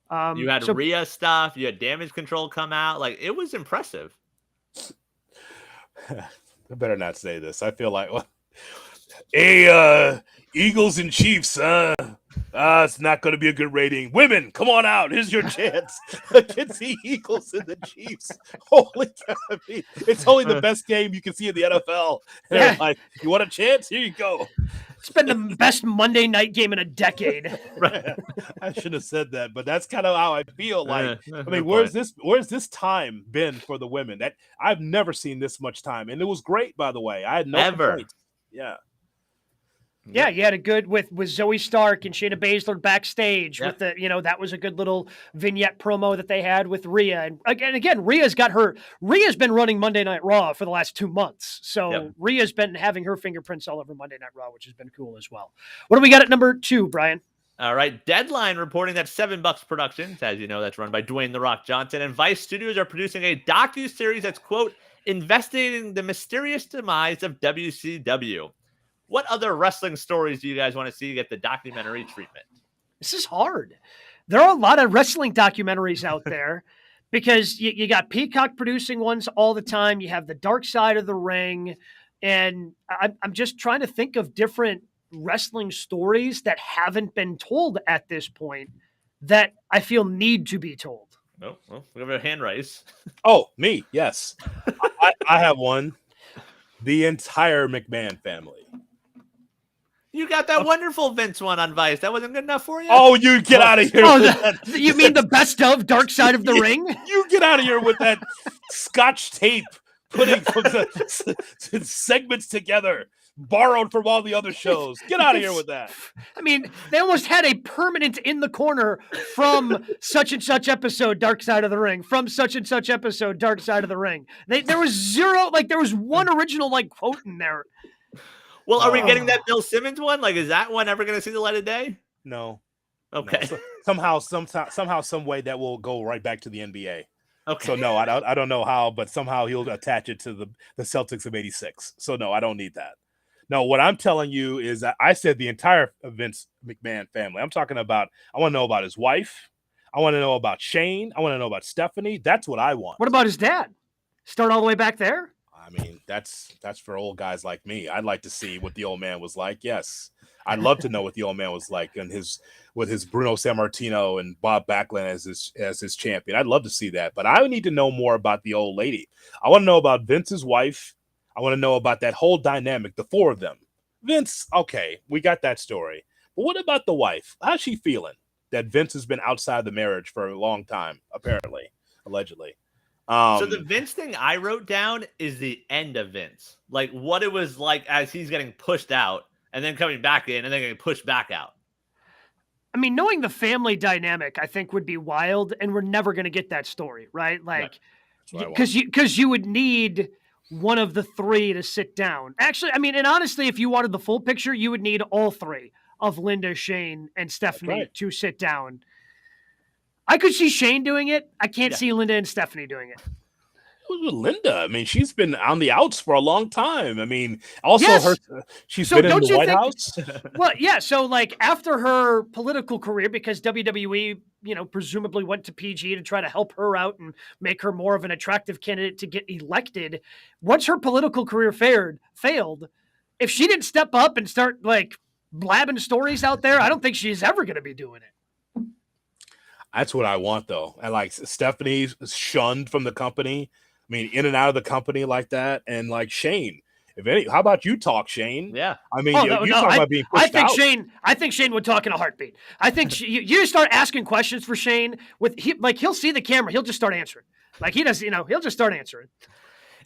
You had Rhea stuff. You had Damage Control come out. Like, it was impressive. I better not say this. I feel like, hey, Eagles and Chiefs, it's not going to be a good rating. Women, come on out. Here's your chance against the Eagles and the Chiefs. Holy cow. I mean, it's only the best game you can see in the NFL. And they're like, you want a chance? Here you go. It's been the best Monday night game in a decade. Right. I should have said that, but that's kind of how I feel. Like, I mean, where's this time been for the women? That I've never seen this much time, and it was great, by the way. I had no complaints. Yeah, you had a good with Zoe Stark and Shayna Baszler backstage with the, that was a good little vignette promo that they had with Rhea. And again, Rhea's been running Monday Night Raw for the last 2 months. So Rhea's been having her fingerprints all over Monday Night Raw, which has been cool as well. What do we got at number 2, Brian? All right. Deadline reporting that $7 Productions, as you know, that's run by Dwayne "The Rock" Johnson, and Vice Studios are producing a docuseries that's, quote, investigating the mysterious demise of WCW. What other wrestling stories do you guys want to see get the documentary treatment? This is hard. There are a lot of wrestling documentaries out there because you got Peacock producing ones all the time. You have the Dark Side of the Ring. And I'm just trying to think of different wrestling stories that haven't been told at this point that I feel need to be told. Oh, well, we have a hand raise. Oh, me. Yes. I have one. The entire McMahon family. You got that wonderful Vince one on Vice. That wasn't good enough for you? Oh, you get out of here. You mean the best of Dark Side of the Ring? You get out of here with that Scotch tape, putting the segments together, borrowed from all the other shows. Get out of here with that. I mean, they almost had a permanent in the corner from such and such episode, Dark Side of the Ring, from such and such episode, Dark Side of the Ring. There was zero, there was one original quote in there. Well, are we getting that Bill Simmons one? Is that one ever going to see the light of day? No. Okay. No. Somehow, some way that will go right back to the NBA. Okay. So no, I don't know how, but somehow he'll attach it to the Celtics of '86. So no, I don't need that. No, what I'm telling you is that I said the entire Vince McMahon family. I'm talking about. I want to know about his wife. I want to know about Shane. I want to know about Stephanie. That's what I want. What about his dad? Start all the way back there. I mean, that's for old guys like me. I'd like to see what the old man was like. Yes, I'd love to know what the old man was like and with his Bruno Sammartino and Bob Backlund as his champion. I'd love to see that, but I need to know more about the old lady. I want to know about Vince's wife. I want to know about that whole dynamic, the 4 of them. Vince, okay, we got that story, but what about the wife? How's she feeling that Vince has been outside the marriage for a long time, apparently, allegedly? So the Vince thing I wrote down is the end of Vince. What it was like as he's getting pushed out and then coming back in and then getting pushed back out. I mean, knowing the family dynamic, I think would be wild, and we're never going to get that story, right? Because you would need one of the 3 to sit down. Actually, I mean, and honestly, if you wanted the full picture, you would need all 3 of Linda, Shane, and Stephanie to sit down. I could see Shane doing it. I can't see Linda and Stephanie doing it. With Linda, I mean, she's been on the outs for a long time. I mean, also she's been in the White House. Well, yeah. So after her political career, because WWE, presumably went to PG to try to help her out and make her more of an attractive candidate to get elected. Once her political career failed, if she didn't step up and start blabbing stories out there, I don't think she's ever going to be doing it. That's what I want, though. And Stephanie's shunned from the company. I mean, in and out of the company like that. And Shane, how about you talk, Shane? Yeah. I mean, you talk about being pushed out. I think Shane would talk in a heartbeat. I think you start asking questions for Shane he'll see the camera. He'll just start answering. He does, he'll just start answering.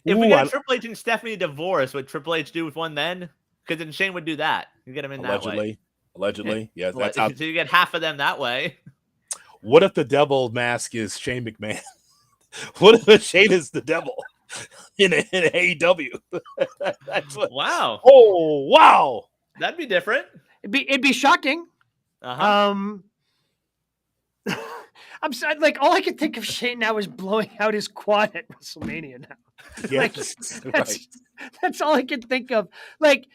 If we got Triple H and Stephanie divorced, would Triple H do with one then? Because then Shane would do that. You get him in allegedly. that way. Allegedly. Yes, that's how. So you get half of them that way. What if the devil mask is Shane McMahon? What if Shane is the devil in AEW? That's what. Wow. Oh, wow. That'd be different. It'd be shocking. Uh-huh. I'm sorry, like all I can think of Shane now is blowing out his quad at WrestleMania now. Yes, That's all I can think of. Like,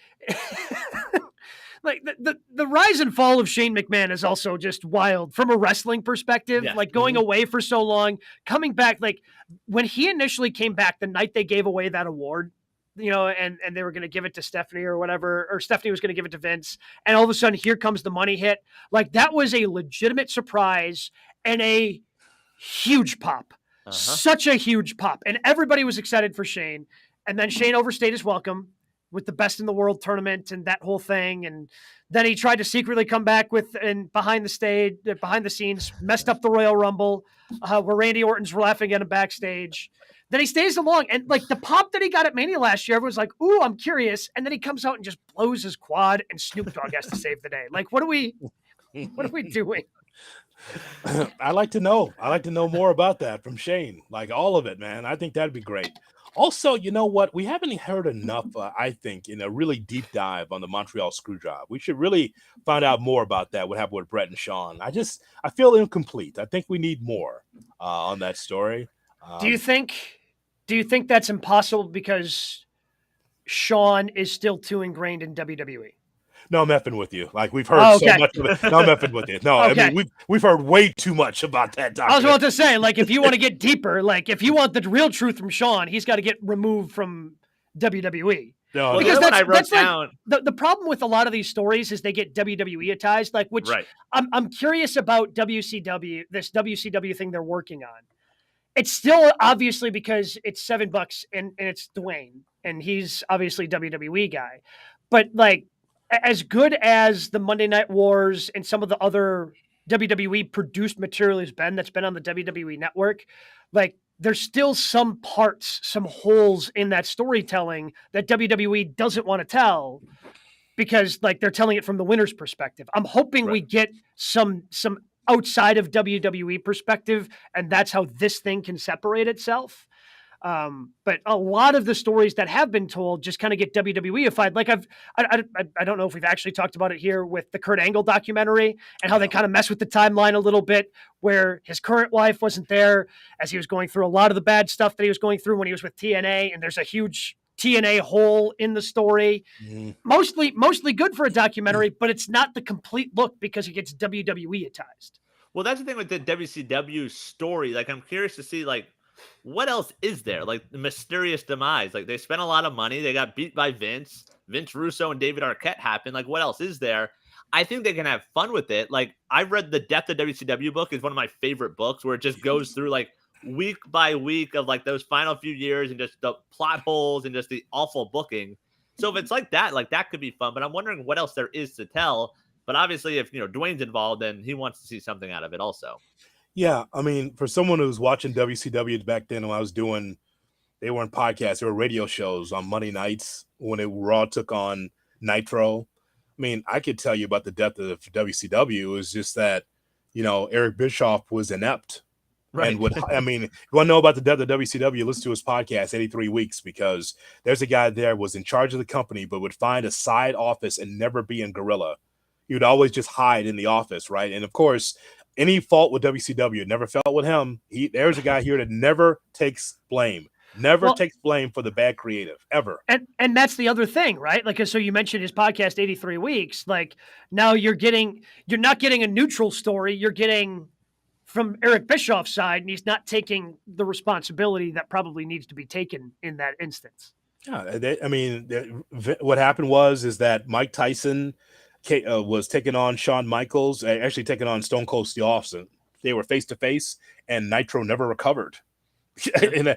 like the rise and fall of Shane McMahon is also just wild from a wrestling perspective. Yes. Like going away for so long, coming back. Like when he initially came back, the night they gave away that award, and they were going to give it to Stephanie or whatever, or Stephanie was going to give it to Vince, and all of a sudden here comes the money hit. Like that was a legitimate surprise and a huge pop. Such a huge pop. And everybody was excited for Shane. And then Shane overstayed his welcome with the Best in the World tournament and that whole thing. And then he tried to secretly come back behind the scenes, messed up the Royal Rumble, where Randy Orton's laughing at him backstage. Then he stays along. And like the pop that he got at Mania last year, everyone's like, ooh, I'm curious. And then he comes out and just blows his quad and Snoop Dogg has to save the day. Like, what are we doing? I like to know more about that from Shane, like all of it, man. I think that'd be great. Also, you know what? We haven't heard enough, I think, in a really deep dive on the Montreal Screwjob. We should really find out more about that, what happened with Brett and Sean. I feel incomplete. I think we need more on that story. Do you think that's impossible because Sean is still too ingrained in WWE? No, I'm effing with you. Like we've heard so much of it. No, I'm effing with you. No, okay. I mean we've heard way too much about that document. I was about to say, like, if you want to get deeper, like if you want the real truth from Sean, he's got to get removed from WWE. No, because that's down. Like the problem with a lot of these stories is they get WWE-atized, like which right. I'm curious about WCW, this WCW thing they're working on. It's still obviously because it's $7 and it's Dwayne and he's obviously WWE guy, but like as good as the Monday Night Wars and some of the other WWE produced material that's been on the WWE network, like there's still some parts, some holes in that storytelling that WWE doesn't want to tell because like they're telling it from the winner's perspective. I'm hoping we get some outside of WWE perspective, and that's how this thing can separate itself. But a lot of the stories that have been told just kind of get WWE-ified. Like I don't know if we've actually talked about it here with the Kurt Angle documentary and how they kind of mess with the timeline a little bit, where his current wife wasn't there as he was going through a lot of the bad stuff that he was going through when he was with TNA, and there's a huge TNA hole in the story. Mostly good for a documentary, but it's not the complete look because it gets WWE-atized. Well, that's the thing with the WCW story. Like, I'm curious to see, like, what else is there? Like, the mysterious demise. Like, they spent a lot of money. They got beat by Vince Russo and David Arquette happened. Like, what else is there? I think they can have fun with it. Like, I read the Death of WCW book. Is one of my favorite books where it just goes through, like, week by week of, like, those final few years and just the plot holes and just the awful booking. So if it's like that could be fun. But I'm wondering what else there is to tell. But obviously, if, Dwayne's involved, then he wants to see something out of it also. Yeah, I mean, for someone who's watching WCW back then, when I was they weren't podcasts, they were radio shows on Monday nights when Raw took on Nitro. I mean, I could tell you about the death of WCW. It was just that, Eric Bischoff was inept. Right. And if you want to know about the death of WCW, listen to his podcast, 83 Weeks, because there's a guy there was in charge of the company, but would find a side office and never be in Gorilla. He would always just hide in the office, right? And of course, any fault with WCW, it never felt with him. There's a guy here that never takes blame. Takes blame for the bad creative, ever. And that's the other thing, right? Like, so you mentioned his podcast, 83 Weeks. Like, now you're not getting a neutral story. You're getting from Eric Bischoff's side, and he's not taking the responsibility that probably needs to be taken in that instance. Yeah, what happened is that Mike Tyson was taking on Shawn Michaels, actually taking on Stone Cold Steve Austin. They were face to face, and Nitro never recovered. And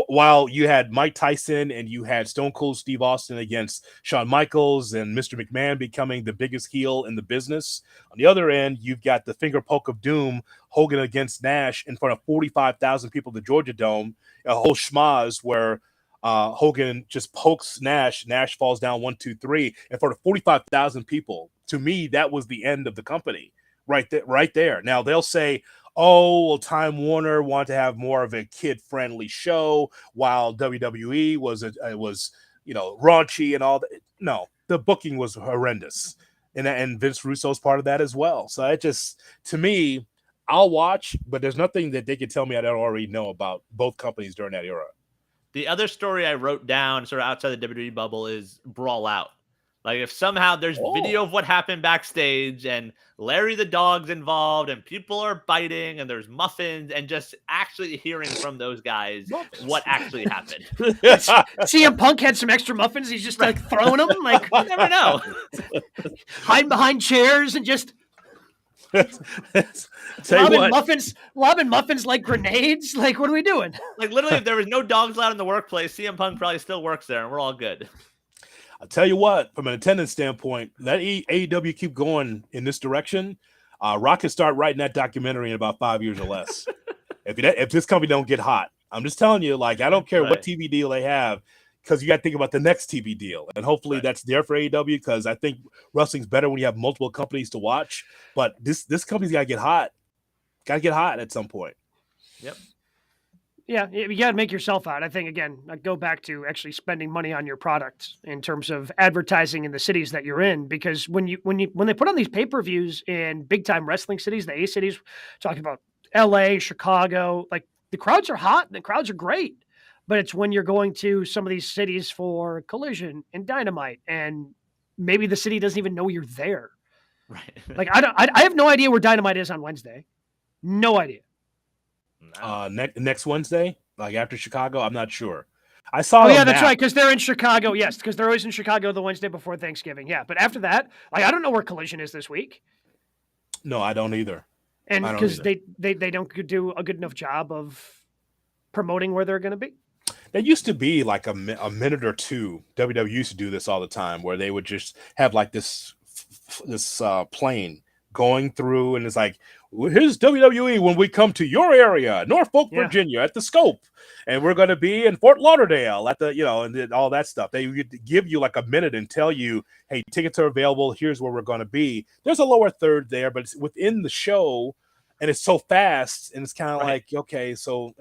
while you had Mike Tyson and you had Stone Cold Steve Austin against Shawn Michaels and Mr. McMahon becoming the biggest heel in the business, on the other end, you've got the finger poke of doom, Hogan against Nash in front of 45,000 people at the Georgia Dome, a whole schmaz where Hogan just pokes Nash. Nash falls down 1, 2, 3, and for the 45,000 people, to me, that was the end of the company right there. Right there. Now they'll say, "Oh, well, Time Warner wanted to have more of a kid-friendly show, while WWE was raunchy and all that." No, the booking was horrendous, and Vince Russo's part of that as well. So it just, to me, I'll watch, but there's nothing that they can tell me I don't already know about both companies during that era. The other story I wrote down sort of outside the WWE bubble is Brawl Out. Like, if somehow there's video of what happened backstage and Larry the dog's involved and people are biting and there's muffins, and just actually hearing from those guys what actually happened. CM Punk had some extra muffins. He's just like throwing them. Like, you never know. Hiding behind chairs and just lobbing muffins like grenades. Like, what are we doing? Like, literally, if there was no dogs allowed in the workplace, CM Punk probably still works there and we're all good. I'll tell you what, from an attendance standpoint, let AEW keep going in this direction. Rock can start writing that documentary in about 5 years or less. If this company don't get hot, I'm just telling you, like, I don't care what TV deal they have, because you got to think about the next TV deal. And hopefully that's there for AEW, because I think wrestling's better when you have multiple companies to watch. But this company's got to get hot. Got to get hot at some point. Yep. Yeah, you got to make yourself out. I think, again, I go back to actually spending money on your product in terms of advertising in the cities that you're in, because when they put on these pay-per-views in big-time wrestling cities, the A cities, talking about LA, Chicago, like, the crowds are hot and the crowds are great, but it's when you're going to some of these cities for Collision and Dynamite, and maybe the city doesn't even know you're there. Right. Like, I have no idea where Dynamite is on Wednesday. No idea. Next Wednesday, like after Chicago, I'm not sure. I saw. Oh yeah, that's right, because they're in Chicago. Yes, because they're always in Chicago the Wednesday before Thanksgiving. Yeah, but after that, like, I don't know where Collision is this week. No, I don't either. And because they don't do a good enough job of promoting where they're going to be. There used to be like a minute or two. WWE used to do this all the time, where they would just have like this plane going through, and it's like, here's WWE when we come to your area, Norfolk, Virginia, at the Scope, and we're going to be in Fort Lauderdale at the, and all that stuff. They would give you like a minute and tell you, hey, tickets are available. Here's where we're going to be. There's a lower third there, but it's within the show, and it's so fast, and it's kind of like, okay, so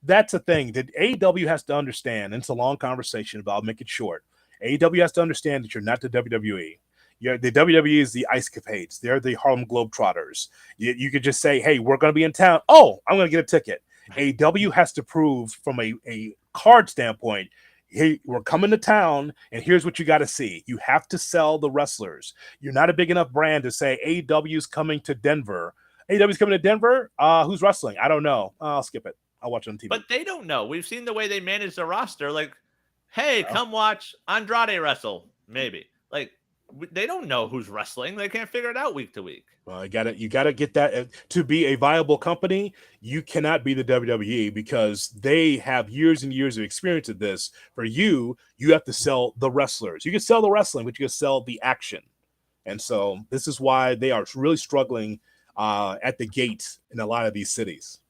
that's a thing that AEW has to understand. And it's a long conversation, but I'll make it short. AEW has to understand that you're not the WWE. The WWE is the Ice Capades. They're the Harlem Globetrotters. You could just say, hey, we're going to be in town. Oh, I'm going to get a ticket. AEW has to prove from a card standpoint, hey, we're coming to town, and here's what you got to see. You have to sell the wrestlers. You're not a big enough brand to say AEW's coming to Denver. AEW's coming to Denver? Who's wrestling? I don't know. I'll skip it. I'll watch it on TV. But they don't know. We've seen the way they manage the roster. Like, hey, come watch Andrade wrestle. Maybe. Like, they don't know who's wrestling. They can't figure it out week to week. Well, you gotta get that to be a viable company. You cannot be the WWE, because they have years and years of experience at this. For you have to sell the wrestlers. You can sell the wrestling, but you can sell the action. And so this is why they are really struggling at the gate in a lot of these cities.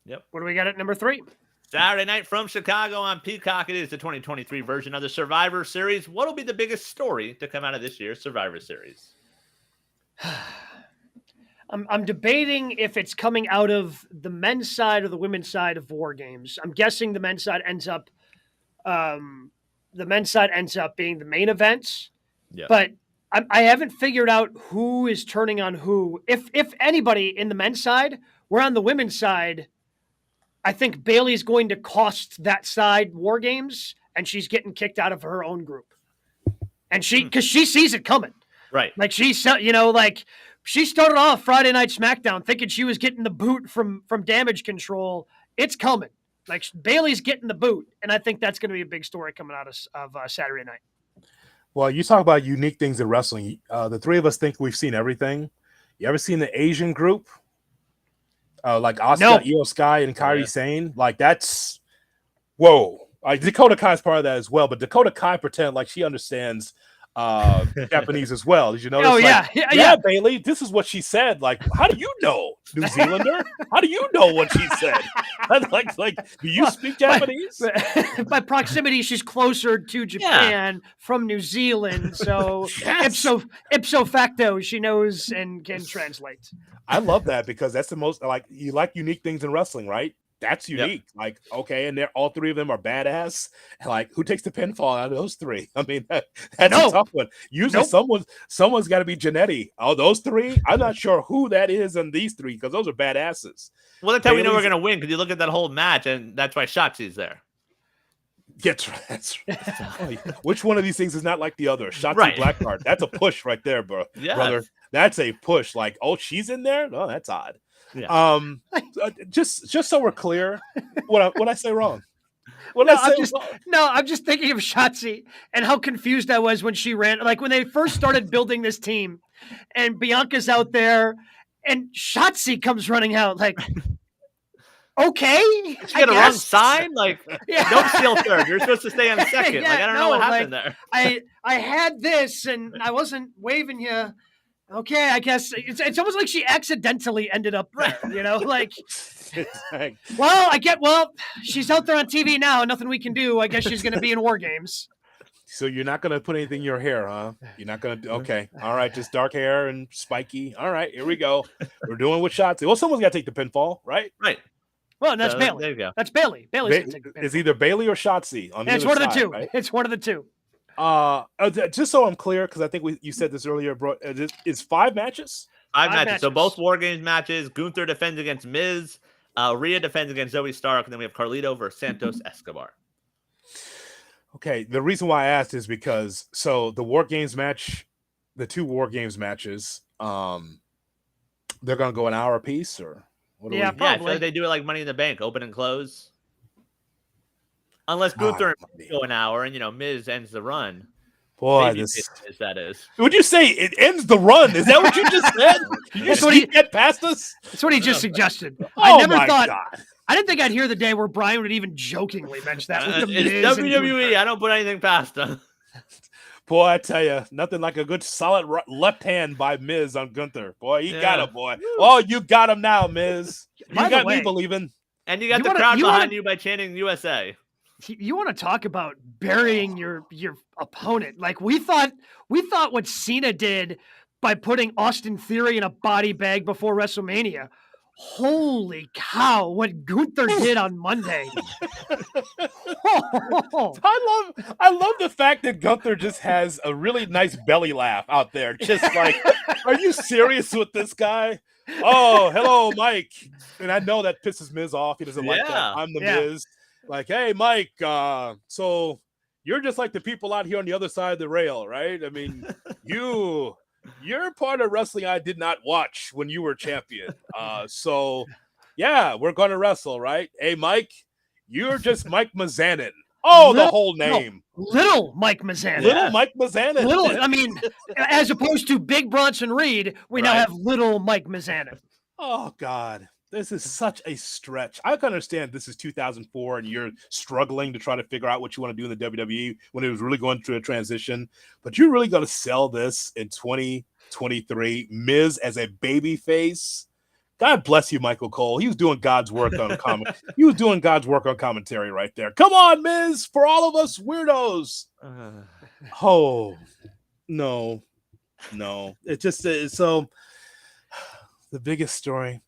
Yep. What do we got at number 3? Saturday night from Chicago on Peacock. It is the 2023 version of the Survivor Series. What will be the biggest story to come out of this year's Survivor Series? I'm debating if it's coming out of the men's side or the women's side of War Games. I'm guessing the men's side ends up being the main events. Yeah. But I haven't figured out who is turning on who. If anybody in the men's side, we're on the women's side. I think Bayley's going to cost that side War Games, and she's getting kicked out of her own group. And because she sees it coming. Right. Like, she started off Friday Night SmackDown thinking she was getting the boot from Damage Control. It's coming. Like, Bayley's getting the boot, and I think that's going to be a big story coming out of Saturday night. Well, you talk about unique things in wrestling. The three of us think we've seen everything. You ever seen the Asian group? Like Asuka, Io Sky, and Kairi Sane? Like, that's whoa. Like, Dakota Kai's part of that as well, but Dakota Kai pretend like she understands Japanese as well. Did you notice? Oh, yeah. Like, Yeah. Bailey, this is what she said. Like, how do you know, New Zealander? How do you know what she said? like, do you speak Japanese? By proximity, she's closer to Japan from New Zealand, so ipso facto, she knows and can translate. I love that because that's the most you like unique things in wrestling, right? That's unique. Yep. Like, okay, and they're all three of them are badass. Like, who takes the pinfall out of those three? I mean, that's a tough one. Usually someone's got to be Jannetty. Oh, those three? I'm not sure who that is in these three because those are badasses. Well, that's how we know we're going to win because you look at that whole match, and that's why Shotzi's there. That's right. Which one of these things is not like the other? Shotzi Blackheart. That's a push right there, brother. That's a push. Like, oh, she's in there? Oh, that's odd. Yeah. Just so we're clear, what I say wrong? I'm just thinking of Shotzi and how confused I was when she ran. Like when they first started building this team, and Bianca's out there, and Shotzi comes running out. Like, okay, you got a wrong sign. Like, don't steal third. You're supposed to stay on second. I don't know what happened there. I had this, and I wasn't waving you. Okay, I guess it's almost like she accidentally ended up there, you know, like, well, she's out there on TV now, nothing we can do. I guess she's going to be in War Games. So you're not going to put anything in your hair, huh? You're not going to, okay. All right, just dark hair and spiky. All right, here we go. We're doing with Shotzi. Well, someone's got to take the pinfall, right? Right. Well, and that's Bailey. There you go. That's Bailey. Bailey's going to take the pinfall. It's either Bailey or Shotzi. It's one of the two. Right? It's one of the two. Just so I'm clear, because I think you said this earlier, bro. It's 5 matches. 5 matches. So both War Games matches. Gunther defends against Miz. Rhea defends against Zoe Stark, and then we have Carlito versus Santos Escobar. Okay, the reason why I asked is because the War Games match, the 2 War Games matches, they're gonna go an hour apiece, or what? Yeah, probably. Yeah, I feel like they do it like Money in the Bank, open and close. Unless Gunther go an hour and Miz ends the run. Boy, that is. Would you say it ends the run? Is that what you just said? That's what he get past us. That's what he just suggested. Oh, I never thought. God. I didn't think I'd hear the day where Brian would even jokingly mention that. With the it's WWE. I don't put anything past them. Boy, I tell you, nothing like a good solid left hand by Miz on Gunther. Boy, you got him, boy. Oh, you got him now, Miz. You got me believing. And you got the crowd behind you by chanting USA. You want to talk about burying your opponent? Like we thought what Cena did by putting Austin Theory in a body bag before WrestleMania. Holy cow! What Gunther did on Monday. I love the fact that Gunther just has a really nice belly laugh out there. Just like, are you serious with this guy? Oh, hello, Mike. And I know that pisses Miz off. He doesn't like that. I'm the Miz. Like, hey, Mike, so you're just like the people out here on the other side of the rail, right? I mean, you're part of wrestling I did not watch when you were champion. So, yeah, we're going to wrestle, right? Hey, Mike, you're just Mike Mizanin. Oh, the whole name. No, little Mike Mizanin. Little Mike Mizanin. Little, I mean, as opposed to Big Bronson Reed, we now have little Mike Mizanin. Oh, God. This is such a stretch. I can understand this is 2004 and you're struggling to try to figure out what you want to do in the WWE when it was really going through a transition. But you're really going to sell this in 2023. Miz as a baby face. God bless you, Michael Cole. He was doing God's work on commentary right there. Come on, Miz, for all of us weirdos. Oh, no. It's just so the biggest story.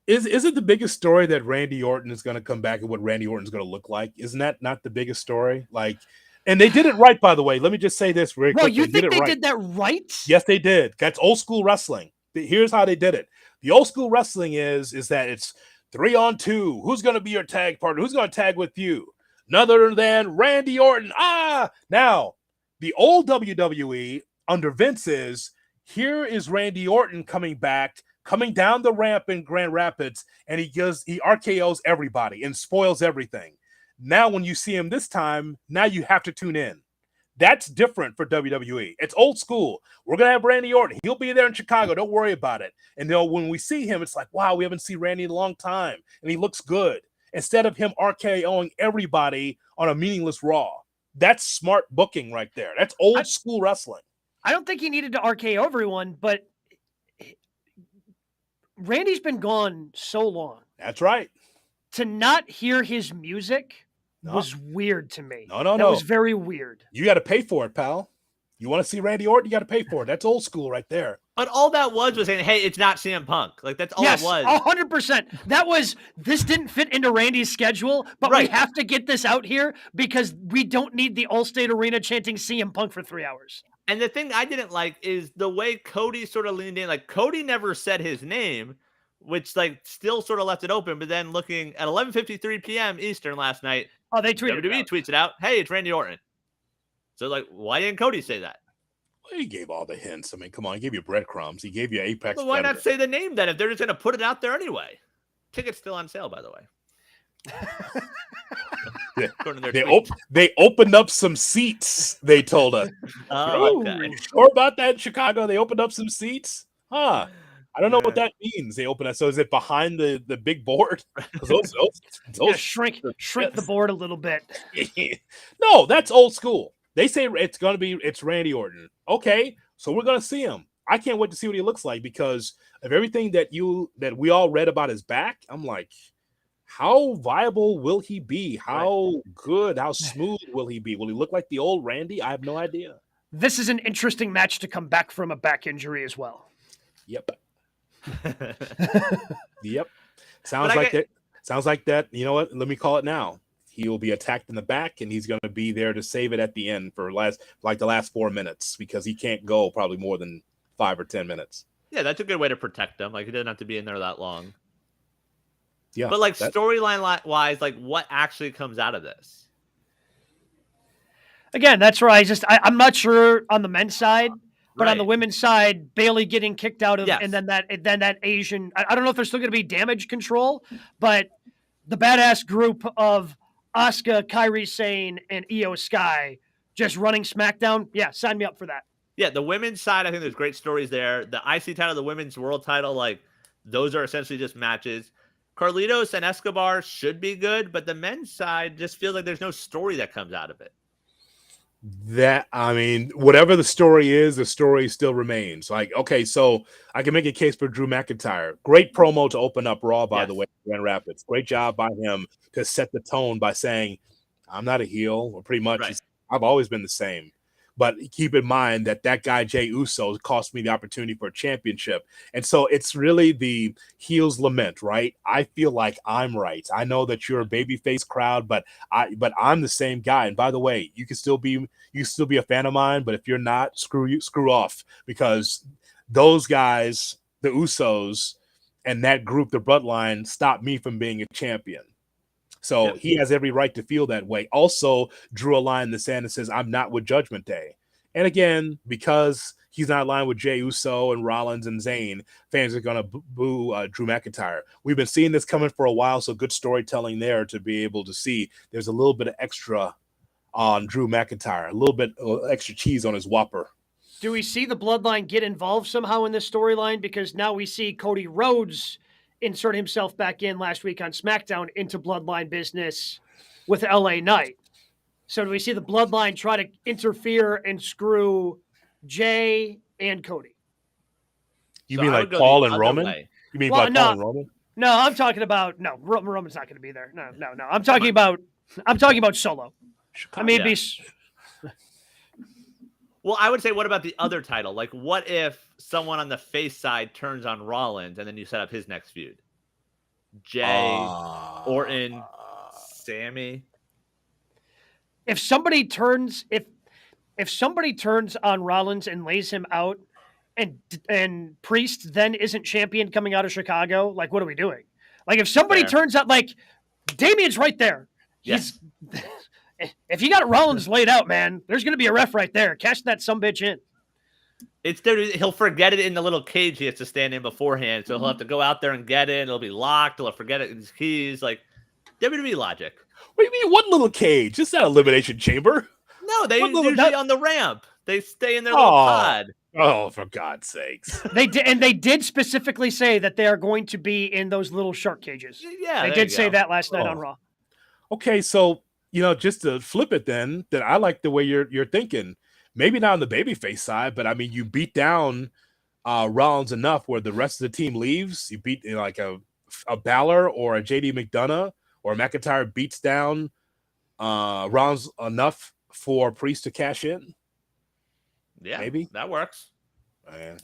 Is it the biggest story that Randy Orton is going to come back and what Randy Orton is going to look like? Isn't that not the biggest story? Like, and they did it right, by the way. Let me just say this very quickly. Well, you think they did that right? Yes, they did. That's old school wrestling. Here's how they did it. The old school wrestling is that it's 3-on-2. Who's going to be your tag partner? Who's going to tag with you? None other than Randy Orton. Now, the old WWE under Vince here is Randy Orton coming down the ramp in Grand Rapids, and he RKOs everybody and spoils everything. Now, when you see him this time, now you have to tune in. That's different for WWE. It's old school. We're going to have Randy Orton. He'll be there in Chicago. Don't worry about it. And when we see him, it's like, wow, we haven't seen Randy in a long time, and he looks good. Instead of him RKOing everybody on a meaningless Raw. That's smart booking right there. That's old school wrestling. I don't think he needed to RKO everyone, but Randy's been gone so long. That's right. To not hear his music was weird to me. No. That was very weird. You got to pay for it, pal. You want to see Randy Orton? You got to pay for it. That's old school right there. But all that was saying, hey, it's not CM Punk. Like, that's all it was. 100%. That was, this didn't fit into Randy's schedule, but we have to get this out here because we don't need the Allstate Arena chanting CM Punk for 3 hours. And the thing I didn't like is the way Cody sort of leaned in. Like, Cody never said his name, which, like, still sort of left it open. But then looking at 11:53 p.m. Eastern last night, they tweeted WWE tweets it out, hey, it's Randy Orton. So, like, why didn't Cody say that? Well, he gave all the hints. I mean, come on. He gave you breadcrumbs. He gave you Apex. Well, why not say the name then if they're just going to put it out there anyway? Tickets still on sale, by the way. They opened up some seats, they told us. Okay. You sure about that in Chicago? They opened up some seats? Huh. I don't know what that means. They open it. So is it behind the big board? Those shrink the board a little bit. No, that's old school. They say it's Randy Orton. Okay, so we're gonna see him. I can't wait to see what he looks like because of everything that we all read about his back. I'm like, how viable will he be? How good, how smooth will he be? Will he look like the old Randy? I have no idea. This is an interesting match to come back from a back injury as well. Yep. Yep. Sounds like that. You know what? Let me call it now. He will be attacked in the back, and he's going to be there to save it at the end for the last 4 minutes because he can't go probably more than 5 or 10 minutes. Yeah, that's a good way to protect him. Like, he doesn't have to be in there that long. Yeah, but like storyline wise, like what actually comes out of this? Again, that's where I'm not sure on the men's side. But on the women's side, Bailey getting kicked out of, and then that Asian. I don't know if there's still going to be damage control, but the badass group of Asuka, Kairi Sane, and Io Sky just running SmackDown. Yeah, sign me up for that. Yeah, the women's side, I think there's great stories there. The IC title, the women's world title, like those are essentially just matches. Carlitos and Escobar should be good, but the men's side just feels like there's no story that comes out of it. Whatever the story still remains. Like, okay, so I can make a case for Drew McIntyre. Great promo to open up Raw, by the way, Grand Rapids. Great job by him to set the tone by saying, I'm not a heel, or pretty much, I've always been the same. But keep in mind that guy, Jey Uso, cost me the opportunity for a championship. And so it's really the heel's lament, right? I feel like I'm right. I know that you're a babyface crowd, but I'm the same guy. And by the way, you can still be a fan of mine, but if you're not, screw off, because those guys, the Usos, and that group, the Bloodline, stopped me from being a champion. So he has every right to feel that way. Also drew a line in the sand and says, I'm not with Judgment Day. And again, because he's not aligned with Jey Uso and Rollins and Zayn, fans are going to boo Drew McIntyre. We've been seeing this coming for a while, so good storytelling there to be able to see there's a little bit of extra on Drew McIntyre, a little bit extra cheese on his Whopper. Do we see the Bloodline get involved somehow in this storyline? Because now we see Cody Rhodes insert himself back in last week on SmackDown into Bloodline business with LA Knight. So do we see the Bloodline try to interfere and screw Jay and Cody? You mean like Paul and Roman? You mean Paul and Roman? No, I'm talking about Roman's not going to be there. No. I'm talking about Solo. Chicago. Well, I would say, what about the other title? Like, what if someone on the face side turns on Rollins and then you set up his next feud? Jay, Orton, Sammy. If somebody turns on Rollins and lays him out, and Priest then isn't champion coming out of Chicago, like, what are we doing? Like, if somebody turns out, like, Damien's right there. Yes. If you got Rollins laid out, man, there's going to be a ref right there. Cash that sumbitch in. He'll forget it in the little cage he has to stand in beforehand, so he'll have to go out there and get it. It'll be locked. He'll forget it in his keys. Like, WWE logic. What do you mean, what little cage? It's not an elimination chamber. No, they usually on the ramp. They stay in their little pod. Oh, for God's sakes. They did specifically say that they are going to be in those little shark cages. Yeah, they did say that last night on Raw. Okay, so just to flip it, then that I like the way you're thinking. Maybe not on the babyface side, but I mean, you beat down Rollins enough where the rest of the team leaves. You beat like a Balor or a JD McDonough or McIntyre beats down Rollins enough for Priest to cash in. Yeah, maybe that works. I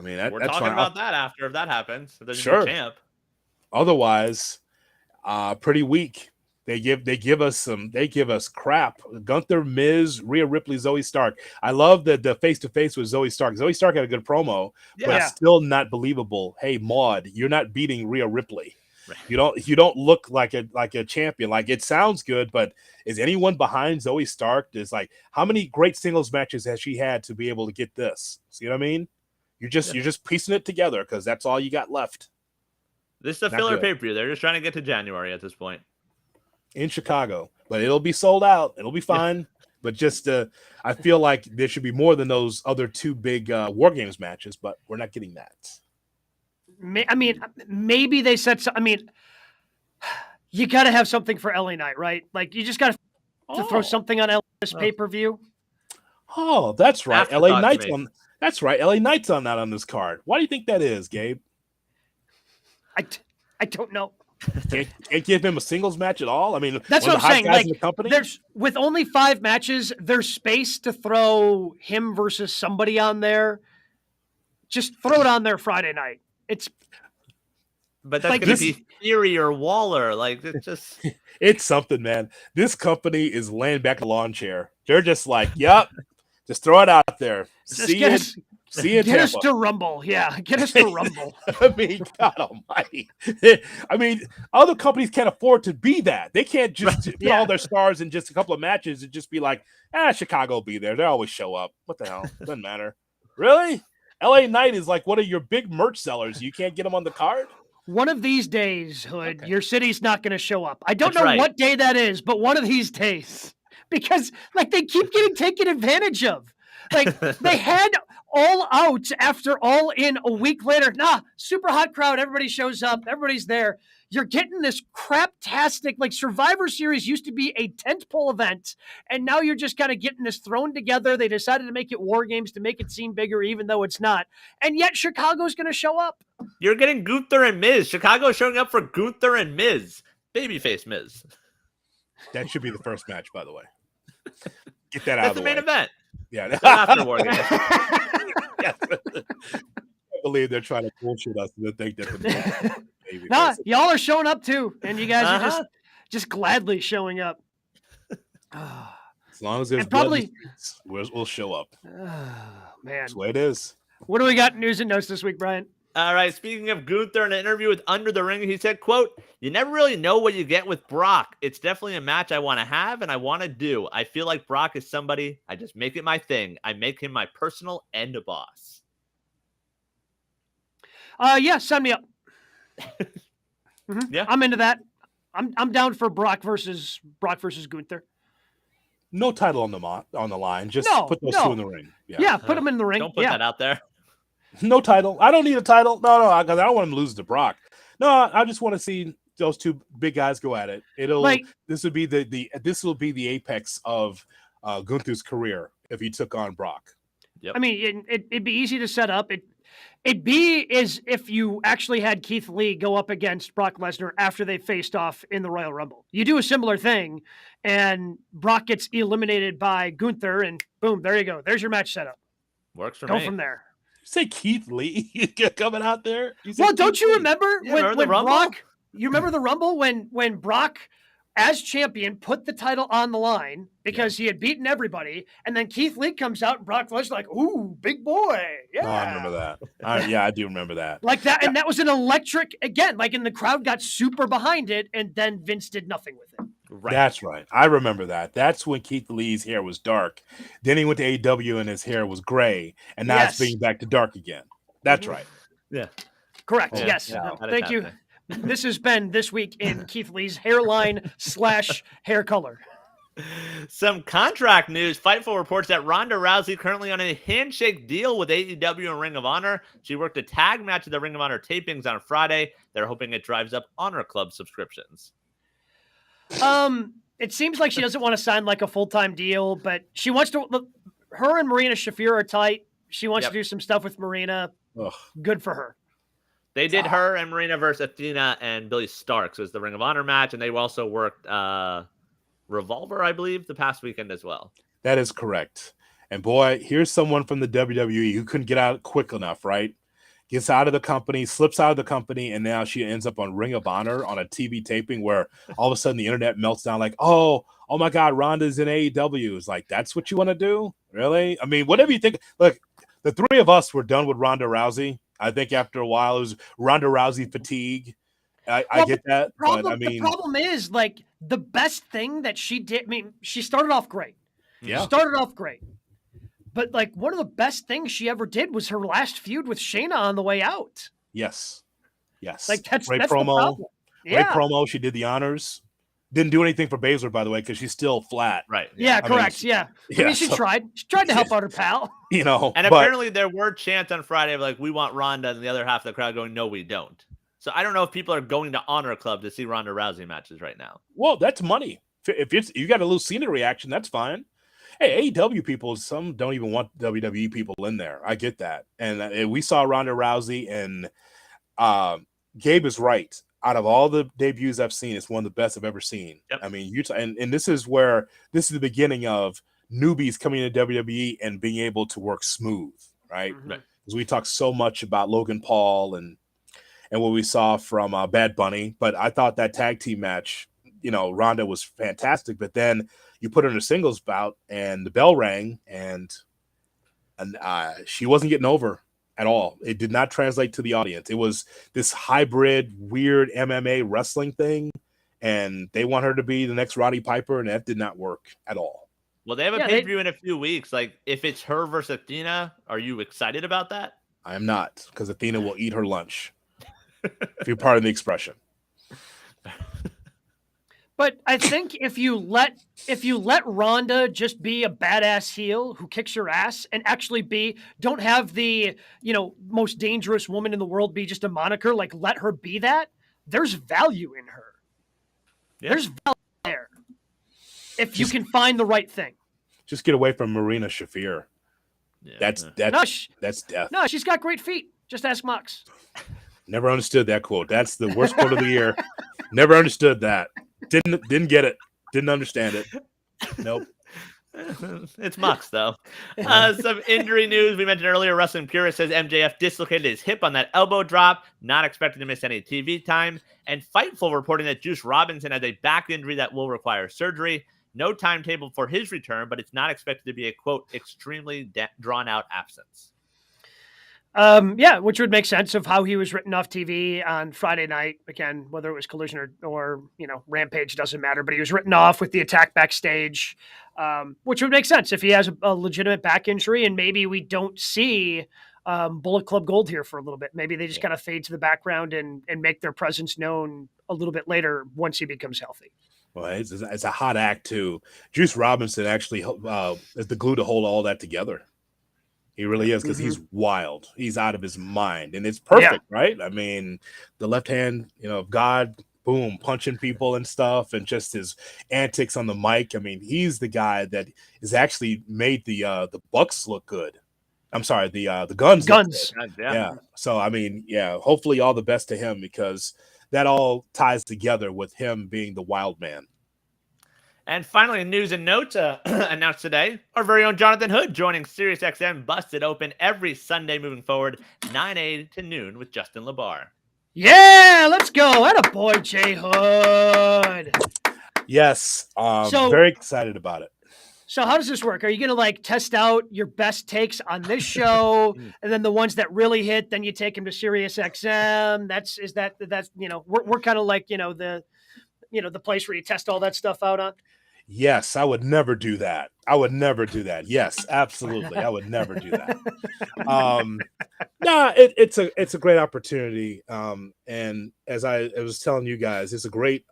mean, We're that's talking fine. about that after if that happens. If there's a Sure. new champ. Otherwise, pretty weak. They give us crap. Gunther, Miz, Rhea Ripley, Zoe Stark. I love that the face to face with Zoe Stark. Zoe Stark had a good promo, but it's still not believable. Hey, Maud, you're not beating Rhea Ripley. Right. You don't look like a champion. Like, it sounds good, but is anyone behind Zoe Stark? Is like, how many great singles matches has she had to be able to get this? See what I mean? You're just piecing it together because that's all you got left. This is a filler pay-per-view. They're just trying to get to January at this point. In Chicago, but it'll be sold out. It'll be fine. But just, I feel like there should be more than those other two big War Games matches, but we're not getting that. I mean, maybe they said so. I mean, you got to have something for LA Knight, right? Like, you just got to throw something on this pay-per-view. Oh, that's right. LA Knight's on. That's right. LA Knight's on that on this card. Why do you think that is, Gabe? I don't know. Can't give him a singles match at all. I mean, that's what I'm saying. Like, in the company? There's with only 5 matches, there's space to throw him versus somebody on there. Just throw it on there Friday night. But that's like going to be Theory or Waller. Like, it's just it's something, man. This company is laying back in the lawn chair. They're just like, yep, just throw it out there. See it. Get us to Rumble. Yeah, get us to Rumble. I mean, God almighty. I mean, other companies can't afford to be that. They can't just put all their stars in just a couple of matches and just be like, Chicago will be there. They always show up. What the hell? Doesn't matter. Really? LA Knight is like one of your big merch sellers. You can't get them on the card? One of these days, Hood, your city's not going to show up. I don't know what day that is, but one of these days. Because, like, they keep getting taken advantage of. Like, they had All Out after All In a week later. Super hot crowd. Everybody shows up. Everybody's there. You're getting this craptastic, like, Survivor Series used to be a tentpole event, and now you're just kind of getting this thrown together. They decided to make it War Games to make it seem bigger, even though it's not. And yet Chicago's going to show up. You're getting Gunther and Miz. Chicago's showing up for Gunther and Miz. Babyface Miz. That should be the first match, by the way. Get that out of the way. That's the main event. Yeah. After War Games. I believe they're trying to bullshit us and think that y'all are showing up too, and you guys are just gladly showing up. As long as there's probably we'll show up. Man, that's the way it is. What do we got in news and notes this week, Brian? All right. Speaking of Gunther, in an interview with Under the Ring, he said, quote, "You never really know what you get with Brock. It's definitely a match I want to have and I want to do. I feel like Brock is somebody. I just make it my thing. I make him my personal end boss." Yeah, sign me up. Yeah, I'm into that. I'm down for Brock versus Gunther. No title on the line. Just put those two in the ring. Yeah, put them in the ring. Don't put that out there. No title. I don't need a title. No, because I don't want him to lose to Brock. No, I just want to see those two big guys go at it. This will be the apex of Gunther's career if he took on Brock. Yep. I mean, it'd be easy to set up. It'd be as if you actually had Keith Lee go up against Brock Lesnar after they faced off in the Royal Rumble. You do a similar thing, and Brock gets eliminated by Gunther, and boom, there you go. There's your match setup. Works for me. Go from there. Say Keith Lee coming out there. Well, don't you remember when Rumble? Brock? You remember the Rumble when Brock, as champion, put the title on the line because he had beaten everybody, and then Keith Lee comes out and Brock Lesnar like, "Ooh, big boy!" Yeah, I remember that. I do remember that. Like that, and that was an electric again. Like, and the crowd got super behind it, and then Vince did nothing with it. Right. That's right. I remember that. That's when Keith Lee's hair was dark. Then he went to AEW and his hair was gray, and now it's being back to dark again. That's right. Yeah. Correct. Yeah. Yes. Yeah. Thank you. This has been This Week in Keith Lee's hairline / hair color. Some contract news. Fightful reports that Ronda Rousey currently on a handshake deal with AEW and Ring of Honor. She worked a tag match at the Ring of Honor tapings on Friday. They're hoping it drives up Honor Club subscriptions. It seems like she doesn't want to sign like a full-time deal, but she wants to. Look, her and Marina Shafir are tight. She wants to do some stuff with Marina. Ugh. Good for her. They did her and Marina versus Athena and Billy Starks was the Ring of Honor match, and they also worked Revolver, I believe, the past weekend as well. That is correct. And boy, here's someone from the WWE who couldn't get out quick enough, right? Gets out of the company, slips out of the company, and now she ends up on Ring of Honor on a TV taping where all of a sudden the internet melts down like, oh my God, Ronda's in AEW. It's like, that's what you want to do? Really? I mean, whatever you think. Look, the three of us were done with Ronda Rousey. I think after a while it was Ronda Rousey fatigue. I get that. The problem is, like, the best thing that she did, I mean, she started off great. Yeah. But, like, one of the best things she ever did was her last feud with Shayna on the way out. Yes. Like, that's great promo. The problem. Yeah. Great promo. She did the honors. Didn't do anything for Baszler, by the way, because she's still flat. Right. Yeah, correct. I mean, she tried. She tried to help out her pal. You know. And apparently there were chants on Friday of like, we want Ronda, and the other half of the crowd going, no, we don't. So I don't know if people are going to Honor Club to see Ronda Rousey matches right now. Well, that's money. If you got a little scenery reaction, that's fine. Hey, AEW people, some don't even want WWE people in there. I get that. And we saw Ronda Rousey, and Gabe is right. Out of all the debuts I've seen, it's one of the best I've ever seen. Yep. I mean, and this is the beginning of newbies coming into WWE and being able to work smooth, right? Because we talked so much about Logan Paul and what we saw from Bad Bunny, but I thought that tag team match, Ronda was fantastic. But then you put her in a singles bout, and the bell rang, and she wasn't getting over at all. It did not translate to the audience. It was this hybrid, weird MMA wrestling thing, and they want her to be the next Roddy Piper, and that did not work at all. Well, they have a pay-per-view in a few weeks. Like, if it's her versus Athena, are you excited about that? I am not, because Athena will eat her lunch. If you pardon the expression. But I think if you let Ronda just be a badass heel who kicks your ass and actually don't have the, most dangerous woman in the world be just a moniker, like let her be that, there's value in her. Yeah. There's value there. If you can find the right thing. Just get away from Marina Shafir. Yeah. That's death. No, she's got great feet. Just ask Mox. Never understood that quote. That's the worst quote of the year. Never understood that. Didn't get it. Didn't understand it. Nope. It's Mox, though. Some injury news. We mentioned earlier, Wrestling Purist says MJF dislocated his hip on that elbow drop, not expected to miss any TV time. And Fightful reporting that Juice Robinson has a back injury that will require surgery. No timetable for his return, but it's not expected to be a, quote, extremely drawn-out absence. Which would make sense of how he was written off TV on Friday night. Again, whether it was Collision or Rampage, doesn't matter. But he was written off with the attack backstage, which would make sense if he has a legitimate back injury, and maybe we don't see Bullet Club Gold here for a little bit. Maybe they just kind of fade to the background and make their presence known a little bit later once he becomes healthy. Well, it's a hot act too. Juice Robinson actually is the glue to hold all that together. He really is, because he's wild. He's out of his mind, and it's perfect, right? I mean, the left hand, of God, boom, punching people and stuff, and just his antics on the mic. I mean, he's the guy that has actually made the Bucks look good. I'm sorry, the Guns. Look good. Yeah. So I mean, hopefully all the best to him, because that all ties together with him being the wild man. And finally, in news and notes announced today, our very own Jonathan Hood joining SiriusXM Busted Open every Sunday moving forward, 9 a.m. to noon with Justin LeBar. Yeah, let's go. Attaboy, Jay Hood. Yes, very excited about it. So how does this work? Are you going to test out your best takes on this show, and then the ones that really hit, then you take them to SiriusXM? That's we're kind of like the place where you test all that stuff out on. Yes, I would never do that. Yes, absolutely. I would never do that. It's a great opportunity. And as I was telling you guys, it's a great,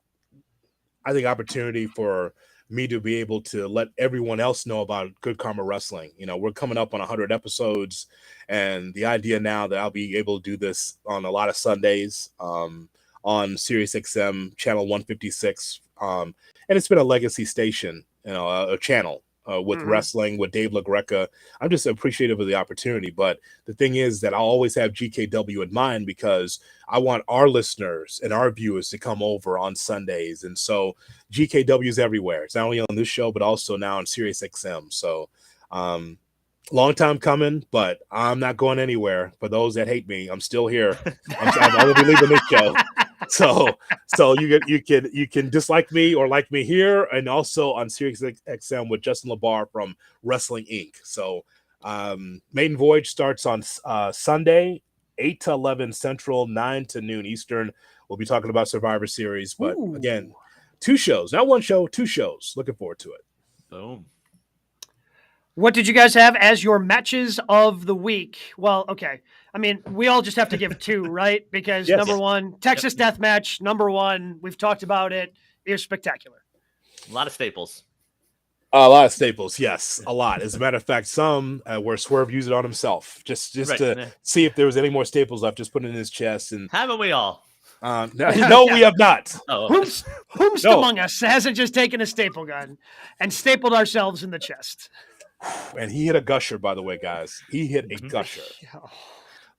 I think, opportunity for me to be able to let everyone else know about Good Karma Wrestling. We're coming up on 100 episodes, and the idea now that I'll be able to do this on a lot of Sundays, on SiriusXM channel 156 And it's been a legacy station, a channel with wrestling, with Dave LaGreca. I'm just appreciative of the opportunity. But the thing is that I'll always have GKW in mind because I want our listeners and our viewers to come over on Sundays. And so GKW is everywhere. It's not only on this show, but also now on Sirius XM. So long time coming, but I'm not going anywhere. For those that hate me, I'm still here. I will be leaving this show. So you can dislike me or like me here, and also on Sirius XM with Justin LaBar from Wrestling Inc. So Maiden Voyage starts on Sunday, 8 to 11 Central, 9 to noon Eastern. We'll be talking about Survivor Series, but again, 2 shows, not 1 show, 2 shows. Looking forward to it. Boom. What did you guys have as your matches of the week? Well, okay. I mean, we all just have to give 2, right? Because Yes. number 1, Texas Death Match, number 1, we've talked about it. It was spectacular. A lot of staples. A lot of staples, yes, a lot. As a matter of fact, some where Swerve used it on himself, just to see if there was any more staples left. Just put it in his chest, and haven't we all? No, we have not. Whomst among us hasn't just taken a staple gun and stapled ourselves in the chest? And he hit a gusher, by the way, guys. He hit a gusher.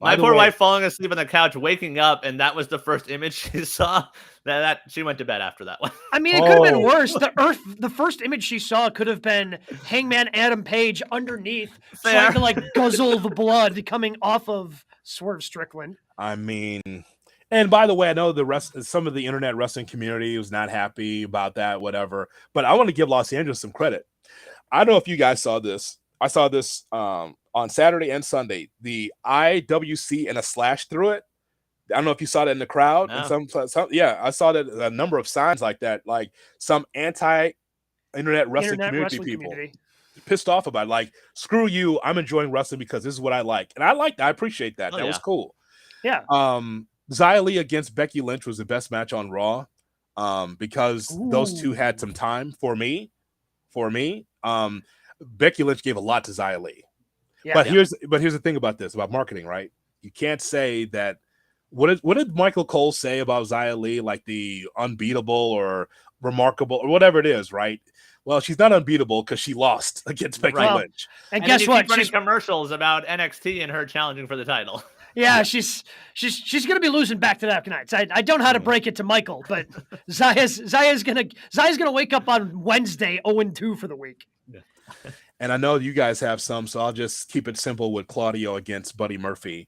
My poor wife falling asleep on the couch, waking up, and that was the first image she saw. That she went to bed after that one. I mean, it could have been worse. The first image she saw could have been Hangman Adam Page underneath, trying to guzzle the blood coming off of Swerve Strickland. I mean, and by the way, I know some of the internet wrestling community was not happy about that, whatever. But I want to give Los Angeles some credit. I don't know if you guys saw this. I saw this on Saturday and Sunday. The IWC and a slash through it. I don't know if you saw that in the crowd. No. And I saw that a number of signs like that, like some anti-internet wrestling community people pissed off about it. Like, screw you, I'm enjoying wrestling because this is what I like. And I like that. I appreciate that. That was cool. Yeah. Xia Li against Becky Lynch was the best match on Raw because those two had some time for me. Becky Lynch gave a lot to Xia Li. But here's the thing about this, about marketing, right? You can't say that. What did Michael Cole say about Xia Li, like the unbeatable or remarkable or whatever it is, right? Well, she's not unbeatable because she lost against Becky Lynch. And guess what? She's commercials about NXT and her challenging for the title. Yeah, she's going to be losing back to that night. I don't know how to break it to Michael, but Zaya's going to wake up on Wednesday 0-2 for the week. Yeah. And I know you guys have some, so I'll just keep it simple with Claudio against Buddy Murphy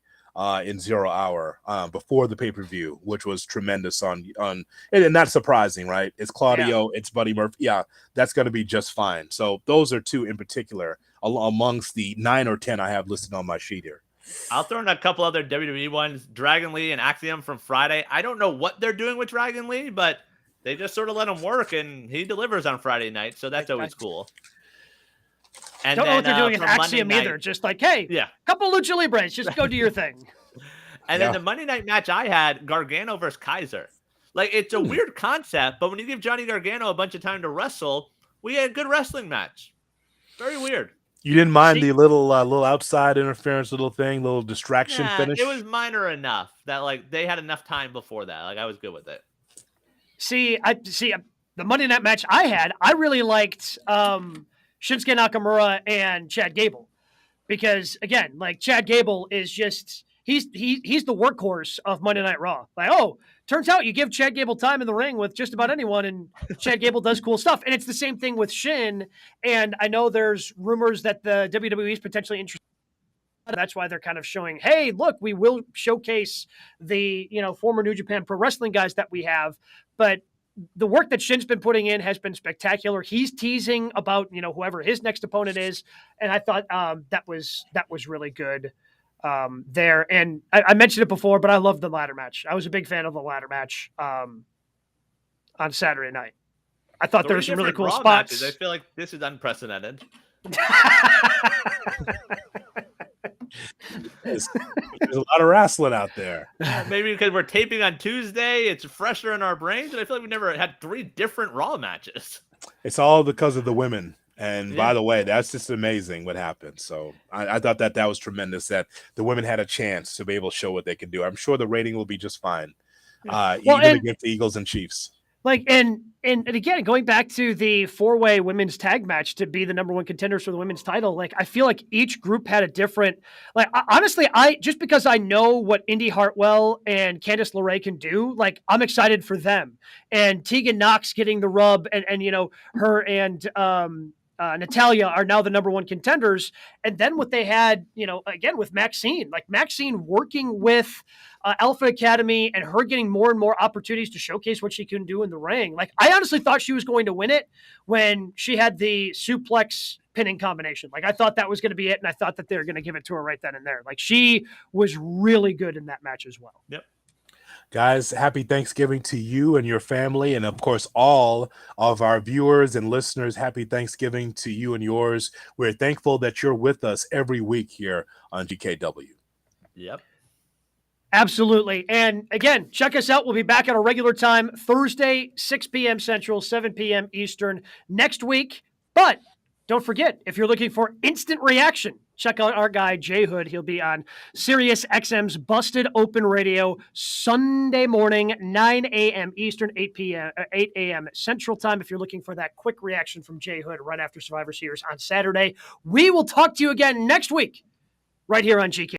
in 0 Hour before the pay-per-view, which was tremendous on and not surprising, right? It's Claudio, it's Buddy Murphy. Yeah, that's going to be just fine. So those are 2 in particular amongst the 9 or 10 I have listed on my sheet here. I'll throw in a couple other WWE ones. Dragon Lee and Axiom from Friday. I don't know what they're doing with Dragon Lee, but they just sort of let him work, and he delivers on Friday night, so that's always cool. And don't know what they're doing with Axiom either. Just like, hey, couple Lucha Libres, just go do your thing. And then the Monday night match I had, Gargano versus Kaiser. Like, it's a weird concept, but when you give Johnny Gargano a bunch of time to wrestle, we had a good wrestling match. Very weird. You didn't mind the little outside interference, little distraction finish? It was minor enough that they had enough time before that. I was good with it. The Monday night match I had, I really liked Shinsuke Nakamura and Chad Gable, because again, Chad Gable is just he's the workhorse of Monday Night Raw. Turns out you give Chad Gable time in the ring with just about anyone, and Chad Gable does cool stuff. And it's the same thing with Shin. And I know there's rumors that the WWE is potentially interested. That's why they're kind of showing, hey, look, we will showcase the former New Japan Pro Wrestling guys that we have. But the work that Shin's been putting in has been spectacular. He's teasing about whoever his next opponent is, and I thought that was really good. There. And I mentioned it before, but I love the ladder match. I was a big fan of the ladder match on Saturday night. I thought there were some really cool spots. Matches. I feel like this is unprecedented. There's a lot of wrestling out there. Maybe because we're taping on Tuesday, it's fresher in our brains, and I feel like we've never had 3 different Raw matches. It's all because of the women. And by the way, that's just amazing what happened. So I thought that was tremendous, that the women had a chance to be able to show what they can do. I'm sure the rating will be just fine, even against the Eagles and Chiefs. Like, and again, going back to the 4-way women's tag match to be the number one contenders for the women's title, like, I feel like each group had a different, like, honestly, just because I know what Indy Hartwell and Candice LeRae can do, like, I'm excited for them. And Tegan Knox getting the rub, and her and Natalia are now the number one contenders. And then what they had, again, with Maxine working with Alpha Academy and her getting more and more opportunities to showcase what she can do in the ring. Like, I honestly thought she was going to win it when she had the suplex pinning combination. Like, I thought that was going to be it, and I thought that they were going to give it to her right then and there. Like, she was really good in that match as well. Yep. Guys, happy Thanksgiving to you and your family. And of course, all of our viewers and listeners, happy Thanksgiving to you and yours. We're thankful that you're with us every week here on GKW. Yep. Absolutely. And again, check us out. We'll be back at our regular time, Thursday, 6 p.m. Central, 7 p.m. Eastern next week. But don't forget, if you're looking for instant reaction, check out our guy, Jay Hood. He'll be on Sirius XM's Busted Open Radio Sunday morning, 9 a.m. Eastern, 8 a.m. Central Time. If you're looking for that quick reaction from Jay Hood right after Survivor Series on Saturday, we will talk to you again next week right here on GK.